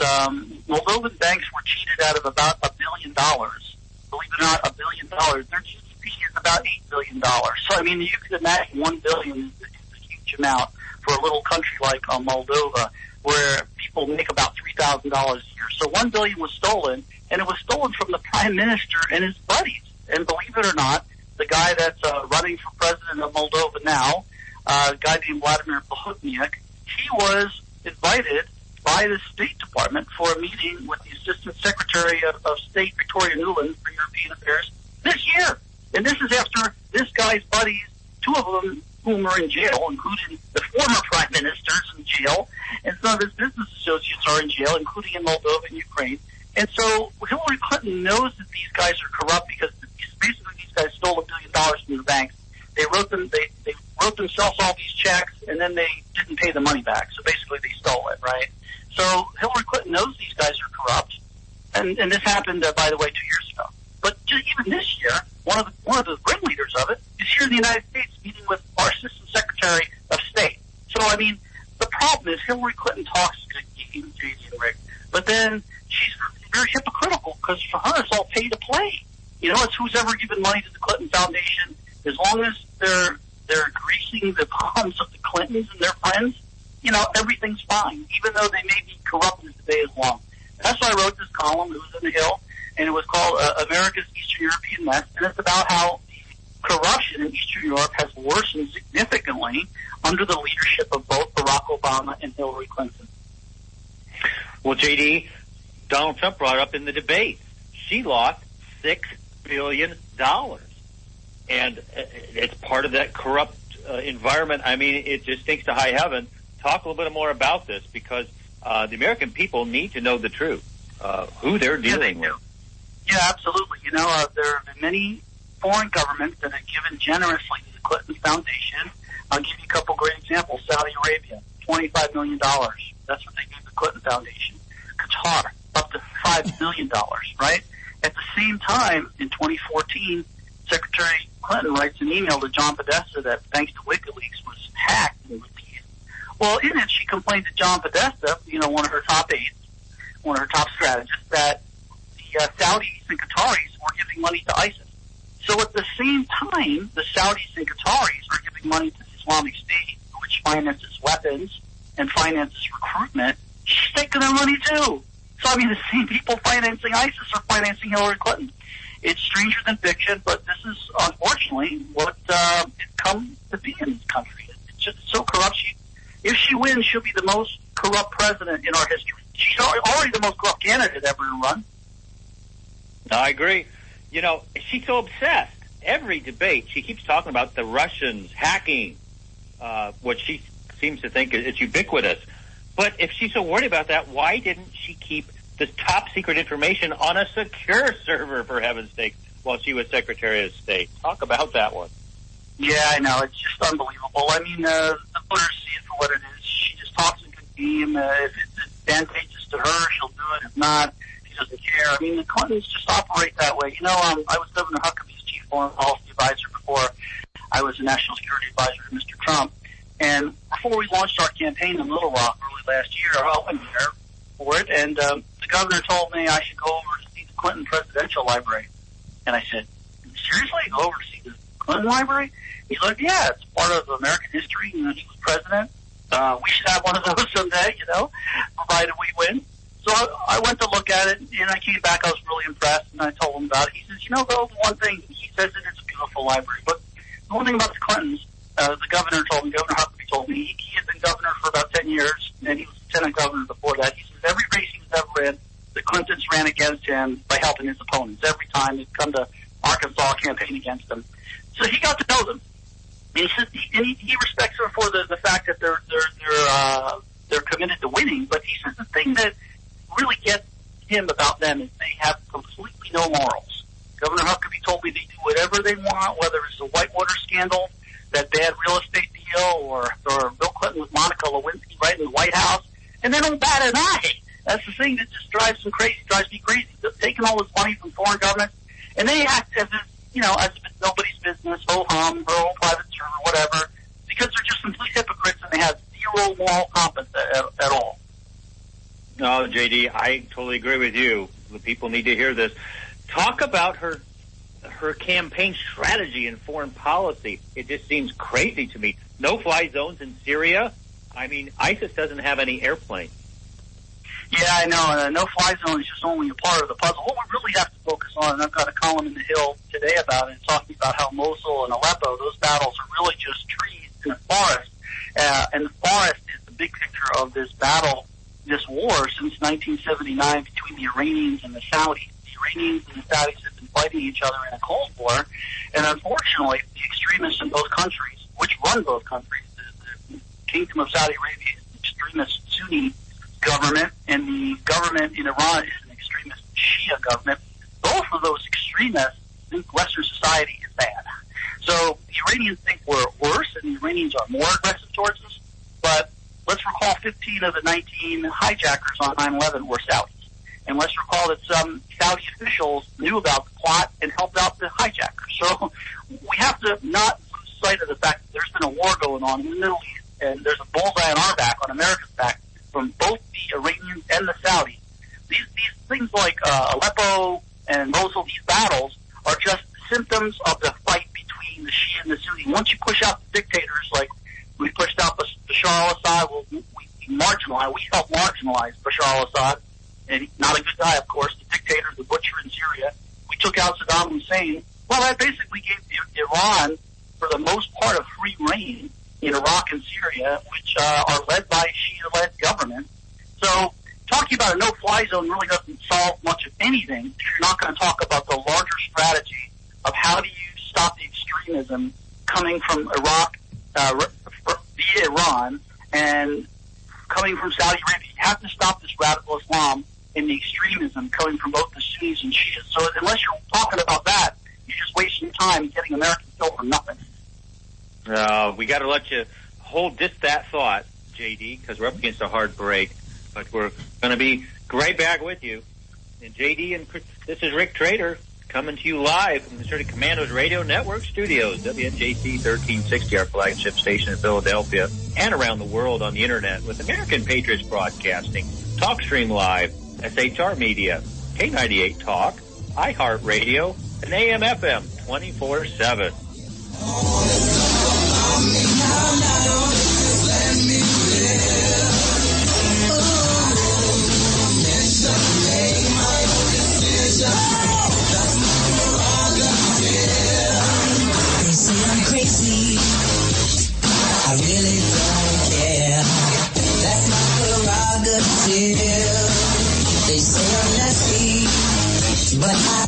Moldovan banks were cheated out of about $1 billion. Believe it or not, $1 billion. Their GDP is about $8 billion. So, you could imagine $1 billion is a huge amount for a little country like Moldova, where people make about $3,000 a year. So $1 billion was stolen, and it was stolen from the Prime Minister and his buddies. And believe it or not, the guy that's running for president of Moldova now, a guy named Vladimir Plahotniuc, he was invited by the State Department for a meeting with the Assistant Secretary of State, Victoria Nuland, for European Affairs this year. And this is after this guy's buddies, 2 of them whom are in jail, including the former prime minister's in jail, and some of his business associates are in jail, including in Moldova and Ukraine. And so Hillary Clinton knows that these guys are corrupt because basically these guys stole $1 billion from the banks. They wrote themselves all these checks, and then they didn't pay the money back. So basically they stole it, right? So Hillary Clinton knows these guys are corrupt, and this happened, by the way, 2 years ago. But even this year, one of the ringleaders of it is here in the United States meeting with our Assistant Secretary of State. So, the problem is Hillary Clinton talks good game, J.D. and Rick, but then she's very hypocritical because for her it's all pay to play. It's who's ever given money to the Clinton Foundation. As long as they're greasing the palms of the Clintons and their friends, everything's fine, even though they may be corrupt as the day is long. That's why I wrote this column. It was in the Hill, and it was called America's Eastern European Mess, and it's about how corruption in Eastern Europe has worsened significantly under the leadership of both Barack Obama and Hillary Clinton. Well, J.D., Donald Trump brought up in the debate, she lost $6 billion. And it's part of that corrupt environment. It just stinks to high heaven. Talk a little bit more about this because the American people need to know the truth, who they're dealing with. Yeah, absolutely. There have been many foreign governments that have given generously to the Clinton Foundation. I'll give you a couple great examples. Saudi Arabia, $25 million. That's what they gave the Clinton Foundation. Qatar, up to $5 billion, right? At the same time, in 2014, Secretary Clinton writes an email to John Podesta that, thanks to WikiLeaks, was hacked and released. Well, in it, she complained to John Podesta, one of her top aides, one of her top strategists, that the Saudis and Qataris were giving money to ISIS. So at the same time, the Saudis and Qataris are giving money to the Islamic State, which finances weapons and finances recruitment. She's taking their money too. So, the same people financing ISIS are financing Hillary Clinton. It's stranger than fiction, but this is, unfortunately, what it comes to be in this country. It's just so corrupt. If she wins, she'll be the most corrupt president in our history. She's already the most corrupt candidate ever to run. I agree. She's so obsessed. Every debate, she keeps talking about the Russians hacking, what she seems to think is ubiquitous. But if she's so worried about that, why didn't she keep the top secret information on a secure server, for heaven's sake, while she was Secretary of State? Talk about that one. Yeah, I know. It's just unbelievable. The voters see it for what it is. She just talks a good game. If it's advantageous to her, she'll do it. If not, she doesn't care. The Clintons just operate that way. I was Governor Huckabee's chief foreign policy advisor before I was a national security advisor to Mr. Trump. And before we launched our campaign in Little Rock early last year, I went there for it, and the governor told me I should go over to see the Clinton Presidential Library. And I said, seriously? Go over to see the Clinton Library? He's like, yeah, it's part of American history. He was president. We should have one of those someday, provided we win. So I went to look at it, and I came back. I was really impressed, and I told him about it. He says, the one thing, he says that it's a beautiful library, but the one thing about the Clintons, the governor told me, Governor Huckabee told me, he had been governor for about 10 years, and he was lieutenant governor before that. He says every race he was ever in, the Clintons ran against him by helping his opponents. Every time they'd come to Arkansas, campaign against him. So he got to know them. And he said, he respects them for the fact that they're committed to winning, but he says the thing that really gets him about them is they have completely no morals. Governor Huckabee told me they do whatever they want, whether it's the Whitewater scandal, that bad real estate deal, or Bill Clinton with Monica Lewinsky right in the White House, and they don't bat an eye. That's the thing that just drives me crazy. They're taking all this money from foreign governments, and they act as if, as if it's nobody's business, ho-hum, their own private server, whatever, because they're just complete hypocrites and they have zero moral compass at all. No, JD, I totally agree with you. The people need to hear this. Talk about her campaign strategy and foreign policy. It just seems crazy to me. No-fly zones in Syria. I mean, ISIS doesn't have any airplanes. Yeah, I know. And a no-fly zone is just only a part of the puzzle. What we really have to focus on, and I've got a column in the Hill today about it, talking about how Mosul and Aleppo, those battles are really just trees in a forest. And the forest is the big picture of this battle, this war since 1979 between the Iranians and the Saudis. The Iranians and the Saudis have been fighting each other in a Cold War, and unfortunately, the extremists in both countries, which run both countries, the Kingdom of Saudi Arabia is an extremist Sunni government, and the government in Iran is an extremist Shia government. Both of those extremists think Western society is bad. So the Iranians think we're worse, and the Iranians are more aggressive towards us. But let's recall 15 of the 19 hijackers on 9/11 were Saudis. And let's recall that some Saudi officials knew about the plot and helped out the hijackers. So we have to not lose sight of the fact that there's been a war going on in the Middle East, and there's a bullseye on our back, on America's back, from both the Iranians and the Saudis. These things like Aleppo and Mosul, these battles, are just symptoms of the fight between the Shia and the Sunni. Once you push out the dictators, like we pushed out Bashar al-Assad, we helped marginalize Bashar al-Assad, and he's not a good guy, of course, the dictator, the butcher in Syria. We took out Saddam Hussein. Well, that basically gave Iran, for the most part, a free reign in Iraq and Syria, which are led by Shia-led governments. So talking about a no-fly zone really doesn't solve much of anything if you're not going to talk about the larger strategy of how do you stop the extremism coming from Iraq via Iran and coming from Saudi Arabia. You have to stop this radical Islam and the extremism coming from both the Sunnis and Shias. So unless you're talking about that, you're just wasting time getting Americans killed for nothing. We got to let you hold that thought, JD, because we're up against a hard break. But we're going to be right back with you. And JD and this is Rick Trader coming to you live from the Conservative Commandos Radio Network studios, WNJC 1360, our flagship station in Philadelphia, and around the world on the Internet with American Patriots Broadcasting, TalkStream Live, SHR Media, K98 Talk, iHeartRadio, and AM/FM 24/7. They say I'm crazy, I really don't care. That's my prerogative. They say I'm nasty, but I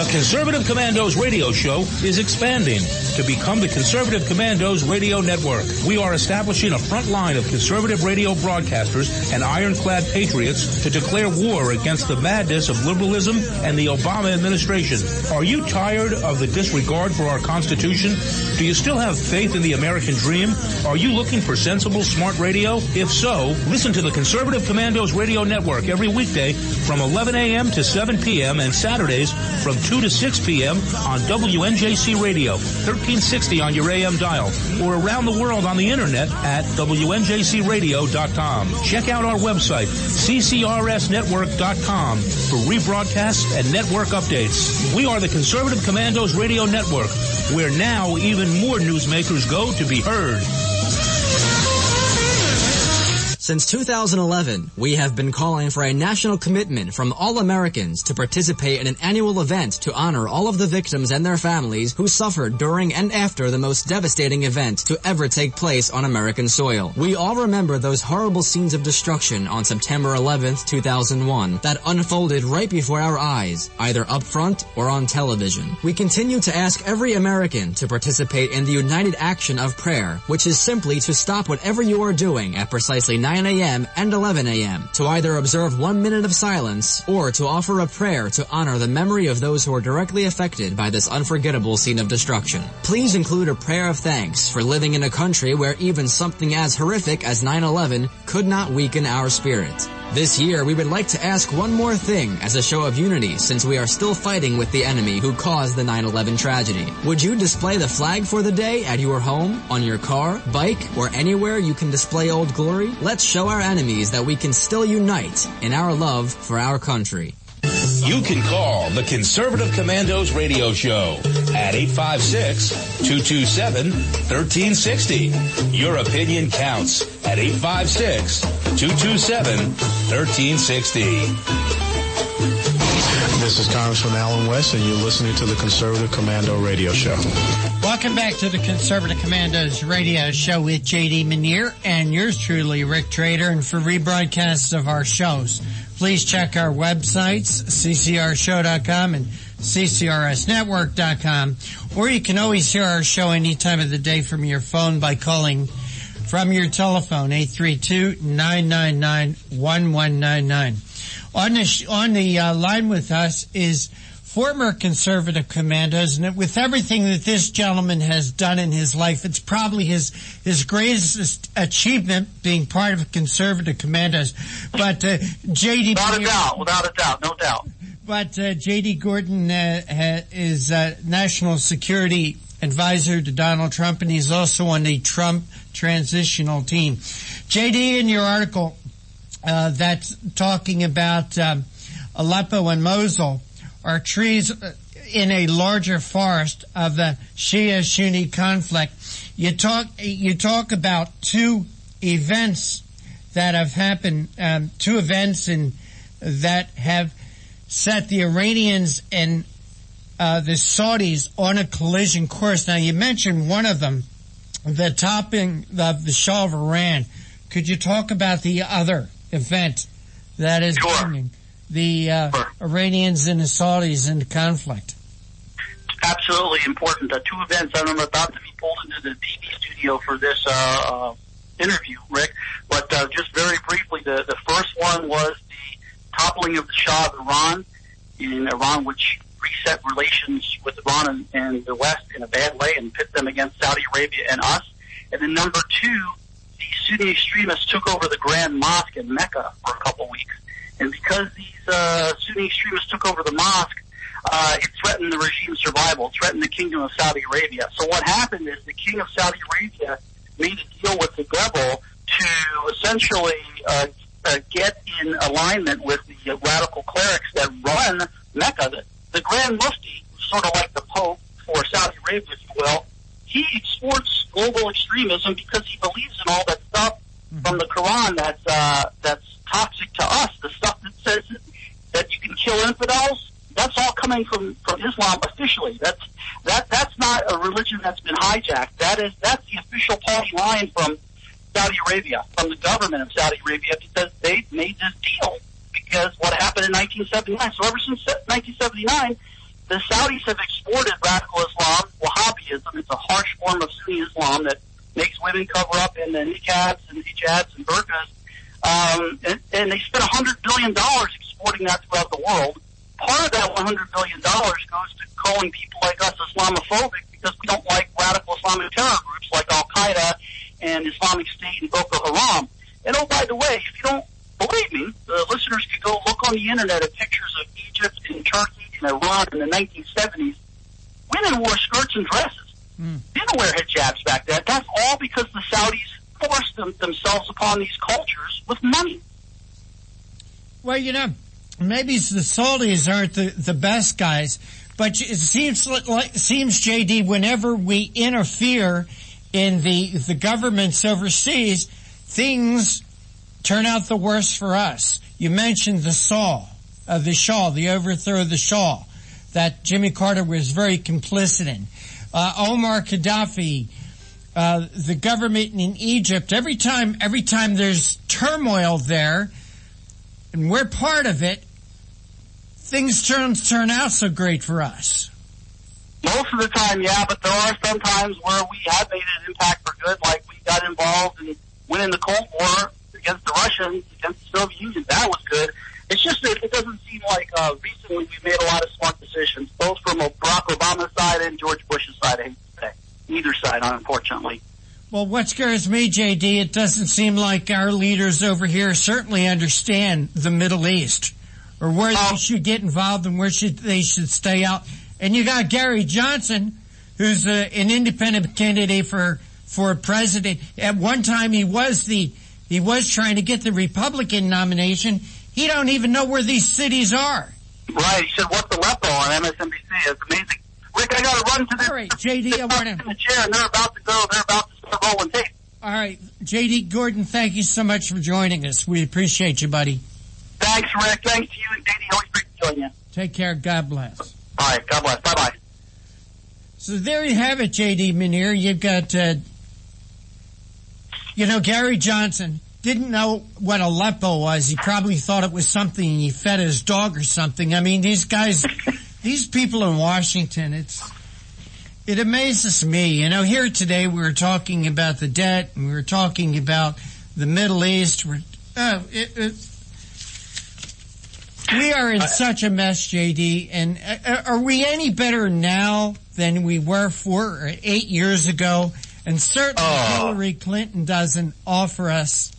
The Conservative Commandos radio show is expanding to become the Conservative Commandos Radio Network. We are establishing a front line of conservative radio broadcasters and ironclad patriots to declare war against the madness of liberalism and the Obama administration. Are you tired of the disregard for our Constitution? Do you still have faith in the American dream? Are you looking for sensible, smart radio? If so, listen to the Conservative Commandos Radio Network every weekday from 11 a.m. to 7 p.m. and Saturdays from 2 to 6 p.m. on WNJC Radio, 13 1360 on your AM dial, or around the world on the internet at WNJCradio.com. Check out our website, CCRSnetwork.com, for rebroadcasts and network updates. We are the Conservative Commandos Radio Network, where now even more newsmakers go to be heard. Since 2011, we have been calling for a national commitment from all Americans to participate in an annual event to honor all of the victims and their families who suffered during and after the most devastating event to ever take place on American soil. We all remember those horrible scenes of destruction on September 11th, 2001 that unfolded right before our eyes, either up front or on television. We continue to ask every American to participate in the united action of prayer, which is simply to stop whatever you are doing at precisely 9 a.m. and 11 a.m. to either observe 1 minute of silence or to offer a prayer to honor the memory of those who are directly affected by this unforgettable scene of destruction. Please include a prayer of thanks for living in a country where even something as horrific as 9/11 could not weaken our spirit. This year, we would like to ask one more thing as a show of unity, since we are still fighting with the enemy who caused the 9/11 tragedy. Would you display the flag for the day at your home, on your car, bike, or anywhere you can display Old Glory? Let's show our enemies that we can still unite in our love for our country. You can call the Conservative Commandos Radio Show at 856-227-1360. Your opinion counts at 856-227-1360. This is Congressman Alan West, and you're listening to the Conservative Commando Radio Show. Welcome back to the Conservative Commandos Radio Show with J.D. Manier and yours truly, Rick Trader. And for rebroadcasts of our shows, please check our websites, ccrshow.com and ccrsnetwork.com. Or you can always hear our show any time of the day from your phone by calling from your telephone, 832-999-1199. On the line with us is former Conservative Commandos, and with everything that this gentleman has done in his life, it's probably his greatest achievement being part of Conservative Commandos. But J.D. Without a doubt, no doubt. But J.D. Gordon is National Security Advisor to Donald Trump, and he's also on the Trump transitional team. J.D., in your article that's talking about Aleppo and Mosul, are trees in a larger forest of the Shia-Sunni conflict. You talk about two events that have happened, two events that have set the Iranians and the Saudis on a collision course. Now, you mentioned one of them, the topping of the Shah of Iran. Could you talk about the other event that is bringing the Iranians and the Saudis into conflict? Absolutely important. Two events. I'm about to be pulled into the TV studio for this interview, Rick. But just very briefly, the first one was the toppling of the Shah of Iran in Iran, which reset relations with Iran and the West in a bad way and pit them against Saudi Arabia and us. And then number two, the Sunni extremists took over the Grand Mosque in Mecca for a couple weeks. And because these Sunni extremists took over the mosque, it threatened the regime's survival. It threatened the Kingdom of Saudi Arabia. So what happened is the King of Saudi Arabia made a deal with the devil to essentially get in alignment with the radical clerics that run Mecca. The Grand Mufti, sort of like the Pope for Saudi Arabia, if you will, he exports global extremism because he believes in all that stuff from the Quran that's toxic to us. The stuff that says that you can kill infidels, that's all coming from Islam officially. That's not a religion that's been hijacked. That's the official party line from Saudi Arabia, from the government of Saudi Arabia, because they made this deal because what happened in 1979. So ever since 1979, the Saudis have exported radical Islam, Wahhabism. It's a harsh form of Sunni Islam that makes women cover up in the niqabs and hijabs and burqas. And they spent $100 billion exporting that throughout the world. Part of that $100 billion goes to calling people like us Islamophobic because we don't like radical Islamic terror groups like Al-Qaeda and Islamic State and Boko Haram. And oh, by the way, if you don't believe me, the listeners could go look on the internet at pictures of Egypt and Turkey and Iran in the 1970s. Women wore skirts and dresses. didn't wear hijabs back then. That's all because the Saudis forced themselves upon these cultures with money. Well, maybe the Saudis aren't the best guys, but it seems JD, whenever we interfere in the governments overseas, things turn out the worse for us. You mentioned the Shah, the overthrow of the Shah, that Jimmy Carter was very complicit in. Omar Gaddafi, the government in Egypt. Every time there's turmoil there, and we're part of it, things turn out so great for us. Most of the time, yeah, but there are some times where we have made an impact for good, like we got involved in winning the Cold War against the Russians, against the Soviet Union. That was good. It's just that it doesn't seem like recently we've made a lot of smart decisions, both from Barack Obama's side and George Bush's side, I hate to say. Neither side, unfortunately. Well, what scares me, JD, it doesn't seem like our leaders over here certainly understand the Middle East, or where they should get involved and where they should stay out. And you got Gary Johnson, who's an independent candidate for president. At one time, he was trying to get the Republican nomination. He don't even know where these cities are. Right. He said, "What's Aleppo?" on MSNBC. It's amazing. Rick, I got to run to this. All right, JD, I want in the chair, and they're about to go. They're about to start rolling tape. All right, JD Gordon, thank you so much for joining us. We appreciate you, buddy. Thanks, Rick. Thanks to you and Katie. Always great to join you. Take care. God bless. All right. God bless. Bye-bye. So there you have it, JD Munir. You've got, Gary Johnson didn't know what Aleppo was. He probably thought it was something he fed his dog or something. I mean, these guys, these people in Washington, it amazes me. Here today we were talking about the debt, and we were talking about the Middle East. We are in such a mess, JD, and are we any better now than we were 4 or 8 years ago? And certainly Hillary Clinton doesn't offer us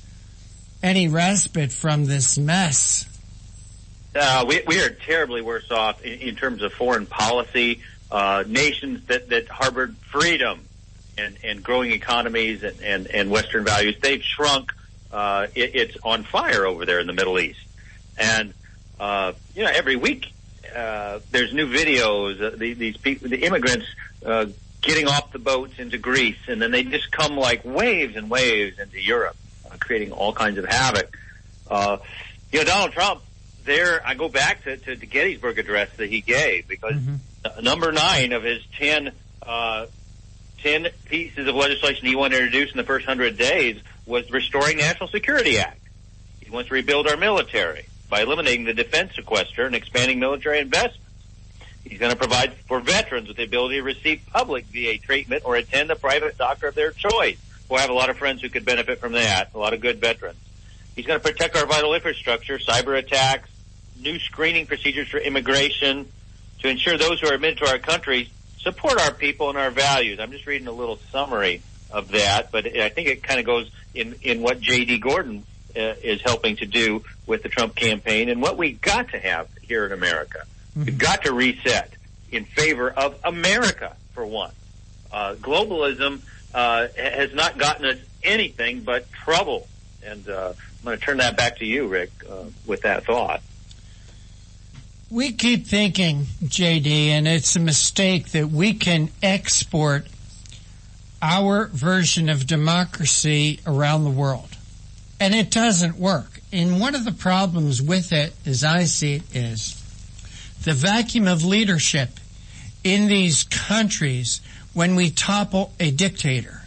any respite from this mess. We are terribly worse off in terms of foreign policy. Nations that harbored freedom and growing economies and Western values, they've shrunk. It's on fire over there in the Middle East. And every week there's new videos. These people, the immigrants, getting off the boats into Greece, and then they just come like waves and waves into Europe, creating all kinds of havoc. Donald Trump, I go back to the Gettysburg Address that he gave, because number 9 of his 10 pieces of legislation he wanted to introduce in the first 100 days was Restoring National Security Act. He wants to rebuild our military by eliminating the defense sequester and expanding military investments. He's going to provide for veterans with the ability to receive public VA treatment or attend a private doctor of their choice. We'll have a lot of friends who could benefit from that, a lot of good veterans. He's going to protect our vital infrastructure, cyber attacks, new screening procedures for immigration, to ensure those who are admitted to our country support our people and our values. I'm just reading a little summary of that, but I think it kind of goes in what J.D. Gordon is helping to do with the Trump campaign and what we got to have here in America. We've got to reset in favor of America, for one. Globalism has not gotten us anything but trouble. And I'm going to turn that back to you, Rick, with that thought. We keep thinking, JD, and it's a mistake, that we can export our version of democracy around the world. And it doesn't work. And one of the problems with it, as I see it, is the vacuum of leadership in these countries when we topple a dictator.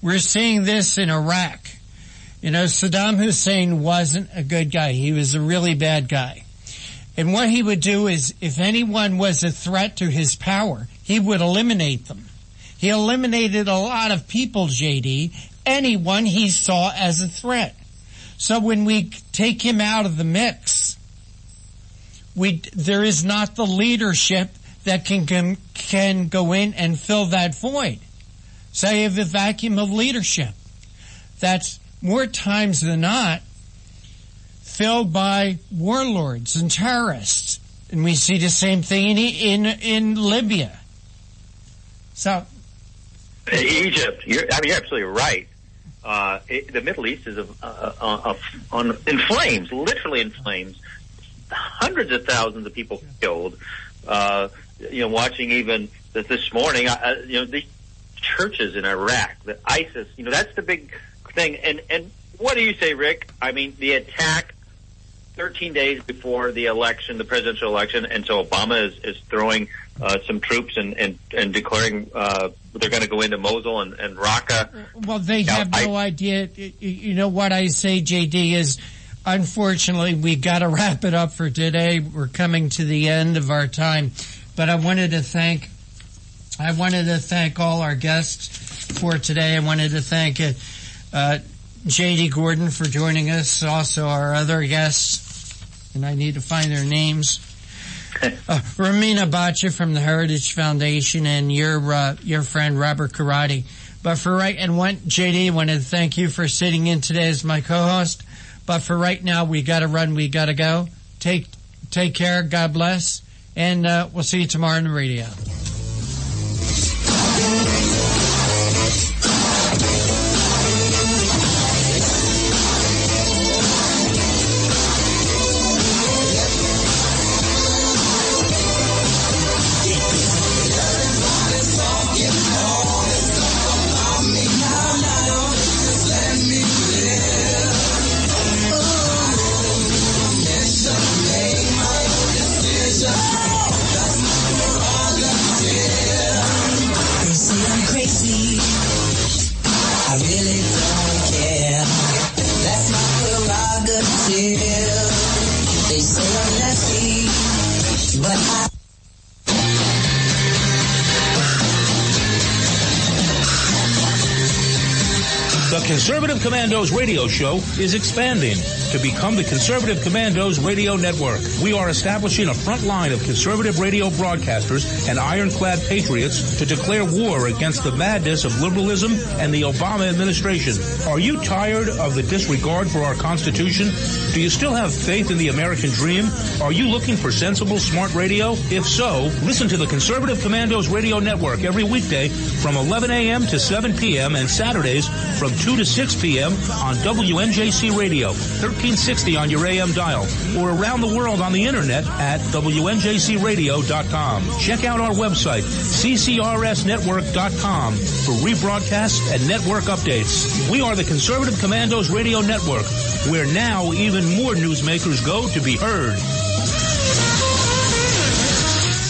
We're seeing this in Iraq. Saddam Hussein wasn't a good guy. He was a really bad guy. And what he would do is, if anyone was a threat to his power, he would eliminate them. He eliminated a lot of people, JD, anyone he saw as a threat. So when we take him out of the mix, there is not the leadership that can go in and fill that void. So you have a vacuum of leadership that's more times than not filled by warlords and terrorists. And we see the same thing in Libya. So Egypt. You're absolutely right. The Middle East is in flames, literally in flames. Hundreds of thousands of people killed. Watching even this morning, the churches in Iraq, the ISIS. That's the big thing. And what do you say, Rick? I mean, the attack 13 days before the election, the presidential election, and so Obama is throwing some troops and declaring they're going to go into Mosul and Raqqa. Well, they have no idea. You know what I say, JD, is unfortunately we got to wrap it up for today. We're coming to the end of our time, but I wanted to thank all our guests for today. I wanted to thank JD Gordon for joining us, also our other guests, and I need to find their names. Romina Bacha from the Heritage Foundation, and your friend Robert Karate. But for right, and JD, I wanted to thank you for sitting in today as my co-host. But for right now, we got to run, we got to go. Take care, God bless, and we'll see you tomorrow on the radio. The Conservative Commandos radio show is expanding to become the Conservative Commandos radio network. We are establishing a front line of conservative radio broadcasters and ironclad patriots to declare war against the madness of liberalism and the Obama administration. Are you tired of the disregard for our Constitution? Do you still have faith in the American dream? Are you looking for sensible, smart radio? If so, listen to the Conservative Commandos radio network every weekday from 11 a.m. to 7 p.m. and Saturdays from 2 to 6 p.m. on WNJC Radio, 1360 on your AM dial, or around the world on the internet at WNJCradio.com. Check out our website, ccrsnetwork.com, for rebroadcasts and network updates. We are the Conservative Commandos Radio Network, where now even more newsmakers go to be heard.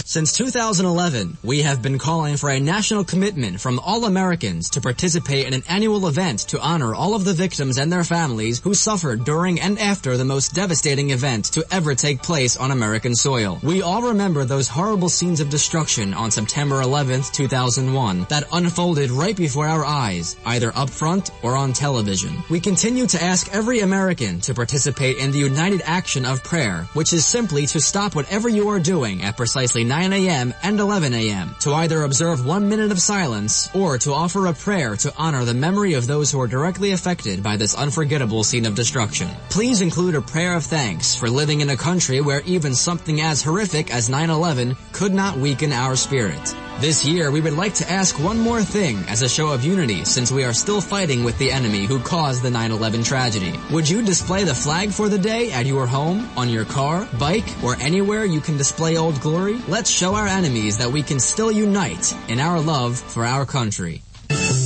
Since 2011, we have been calling for a national commitment from all Americans to participate in an annual event to honor all of the victims and their families who suffered during and after the most devastating event to ever take place on American soil. We all remember those horrible scenes of destruction on September 11th, 2001 that unfolded right before our eyes, either up front or on television. We continue to ask every American to participate in the united action of prayer, which is simply to stop whatever you are doing at precisely 9 a.m. and 11 a.m. to either observe 1 minute of silence or to offer a prayer to honor the memory of those who are directly affected by this unforgettable scene of destruction. Please include a prayer of thanks for living in a country where even something as horrific as 9/11 could not weaken our spirit. This year, we would like to ask one more thing as a show of unity, since we are still fighting with the enemy who caused the 9/11 tragedy. Would you display the flag for the day at your home, on your car, bike, or anywhere you can display Old Glory? Let's show our enemies that we can still unite in our love for our country.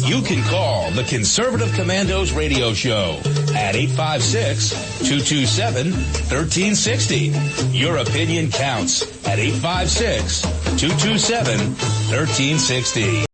You can call the Conservative Commandos radio show at 856-227-1360. Your opinion counts at 856-227-1360.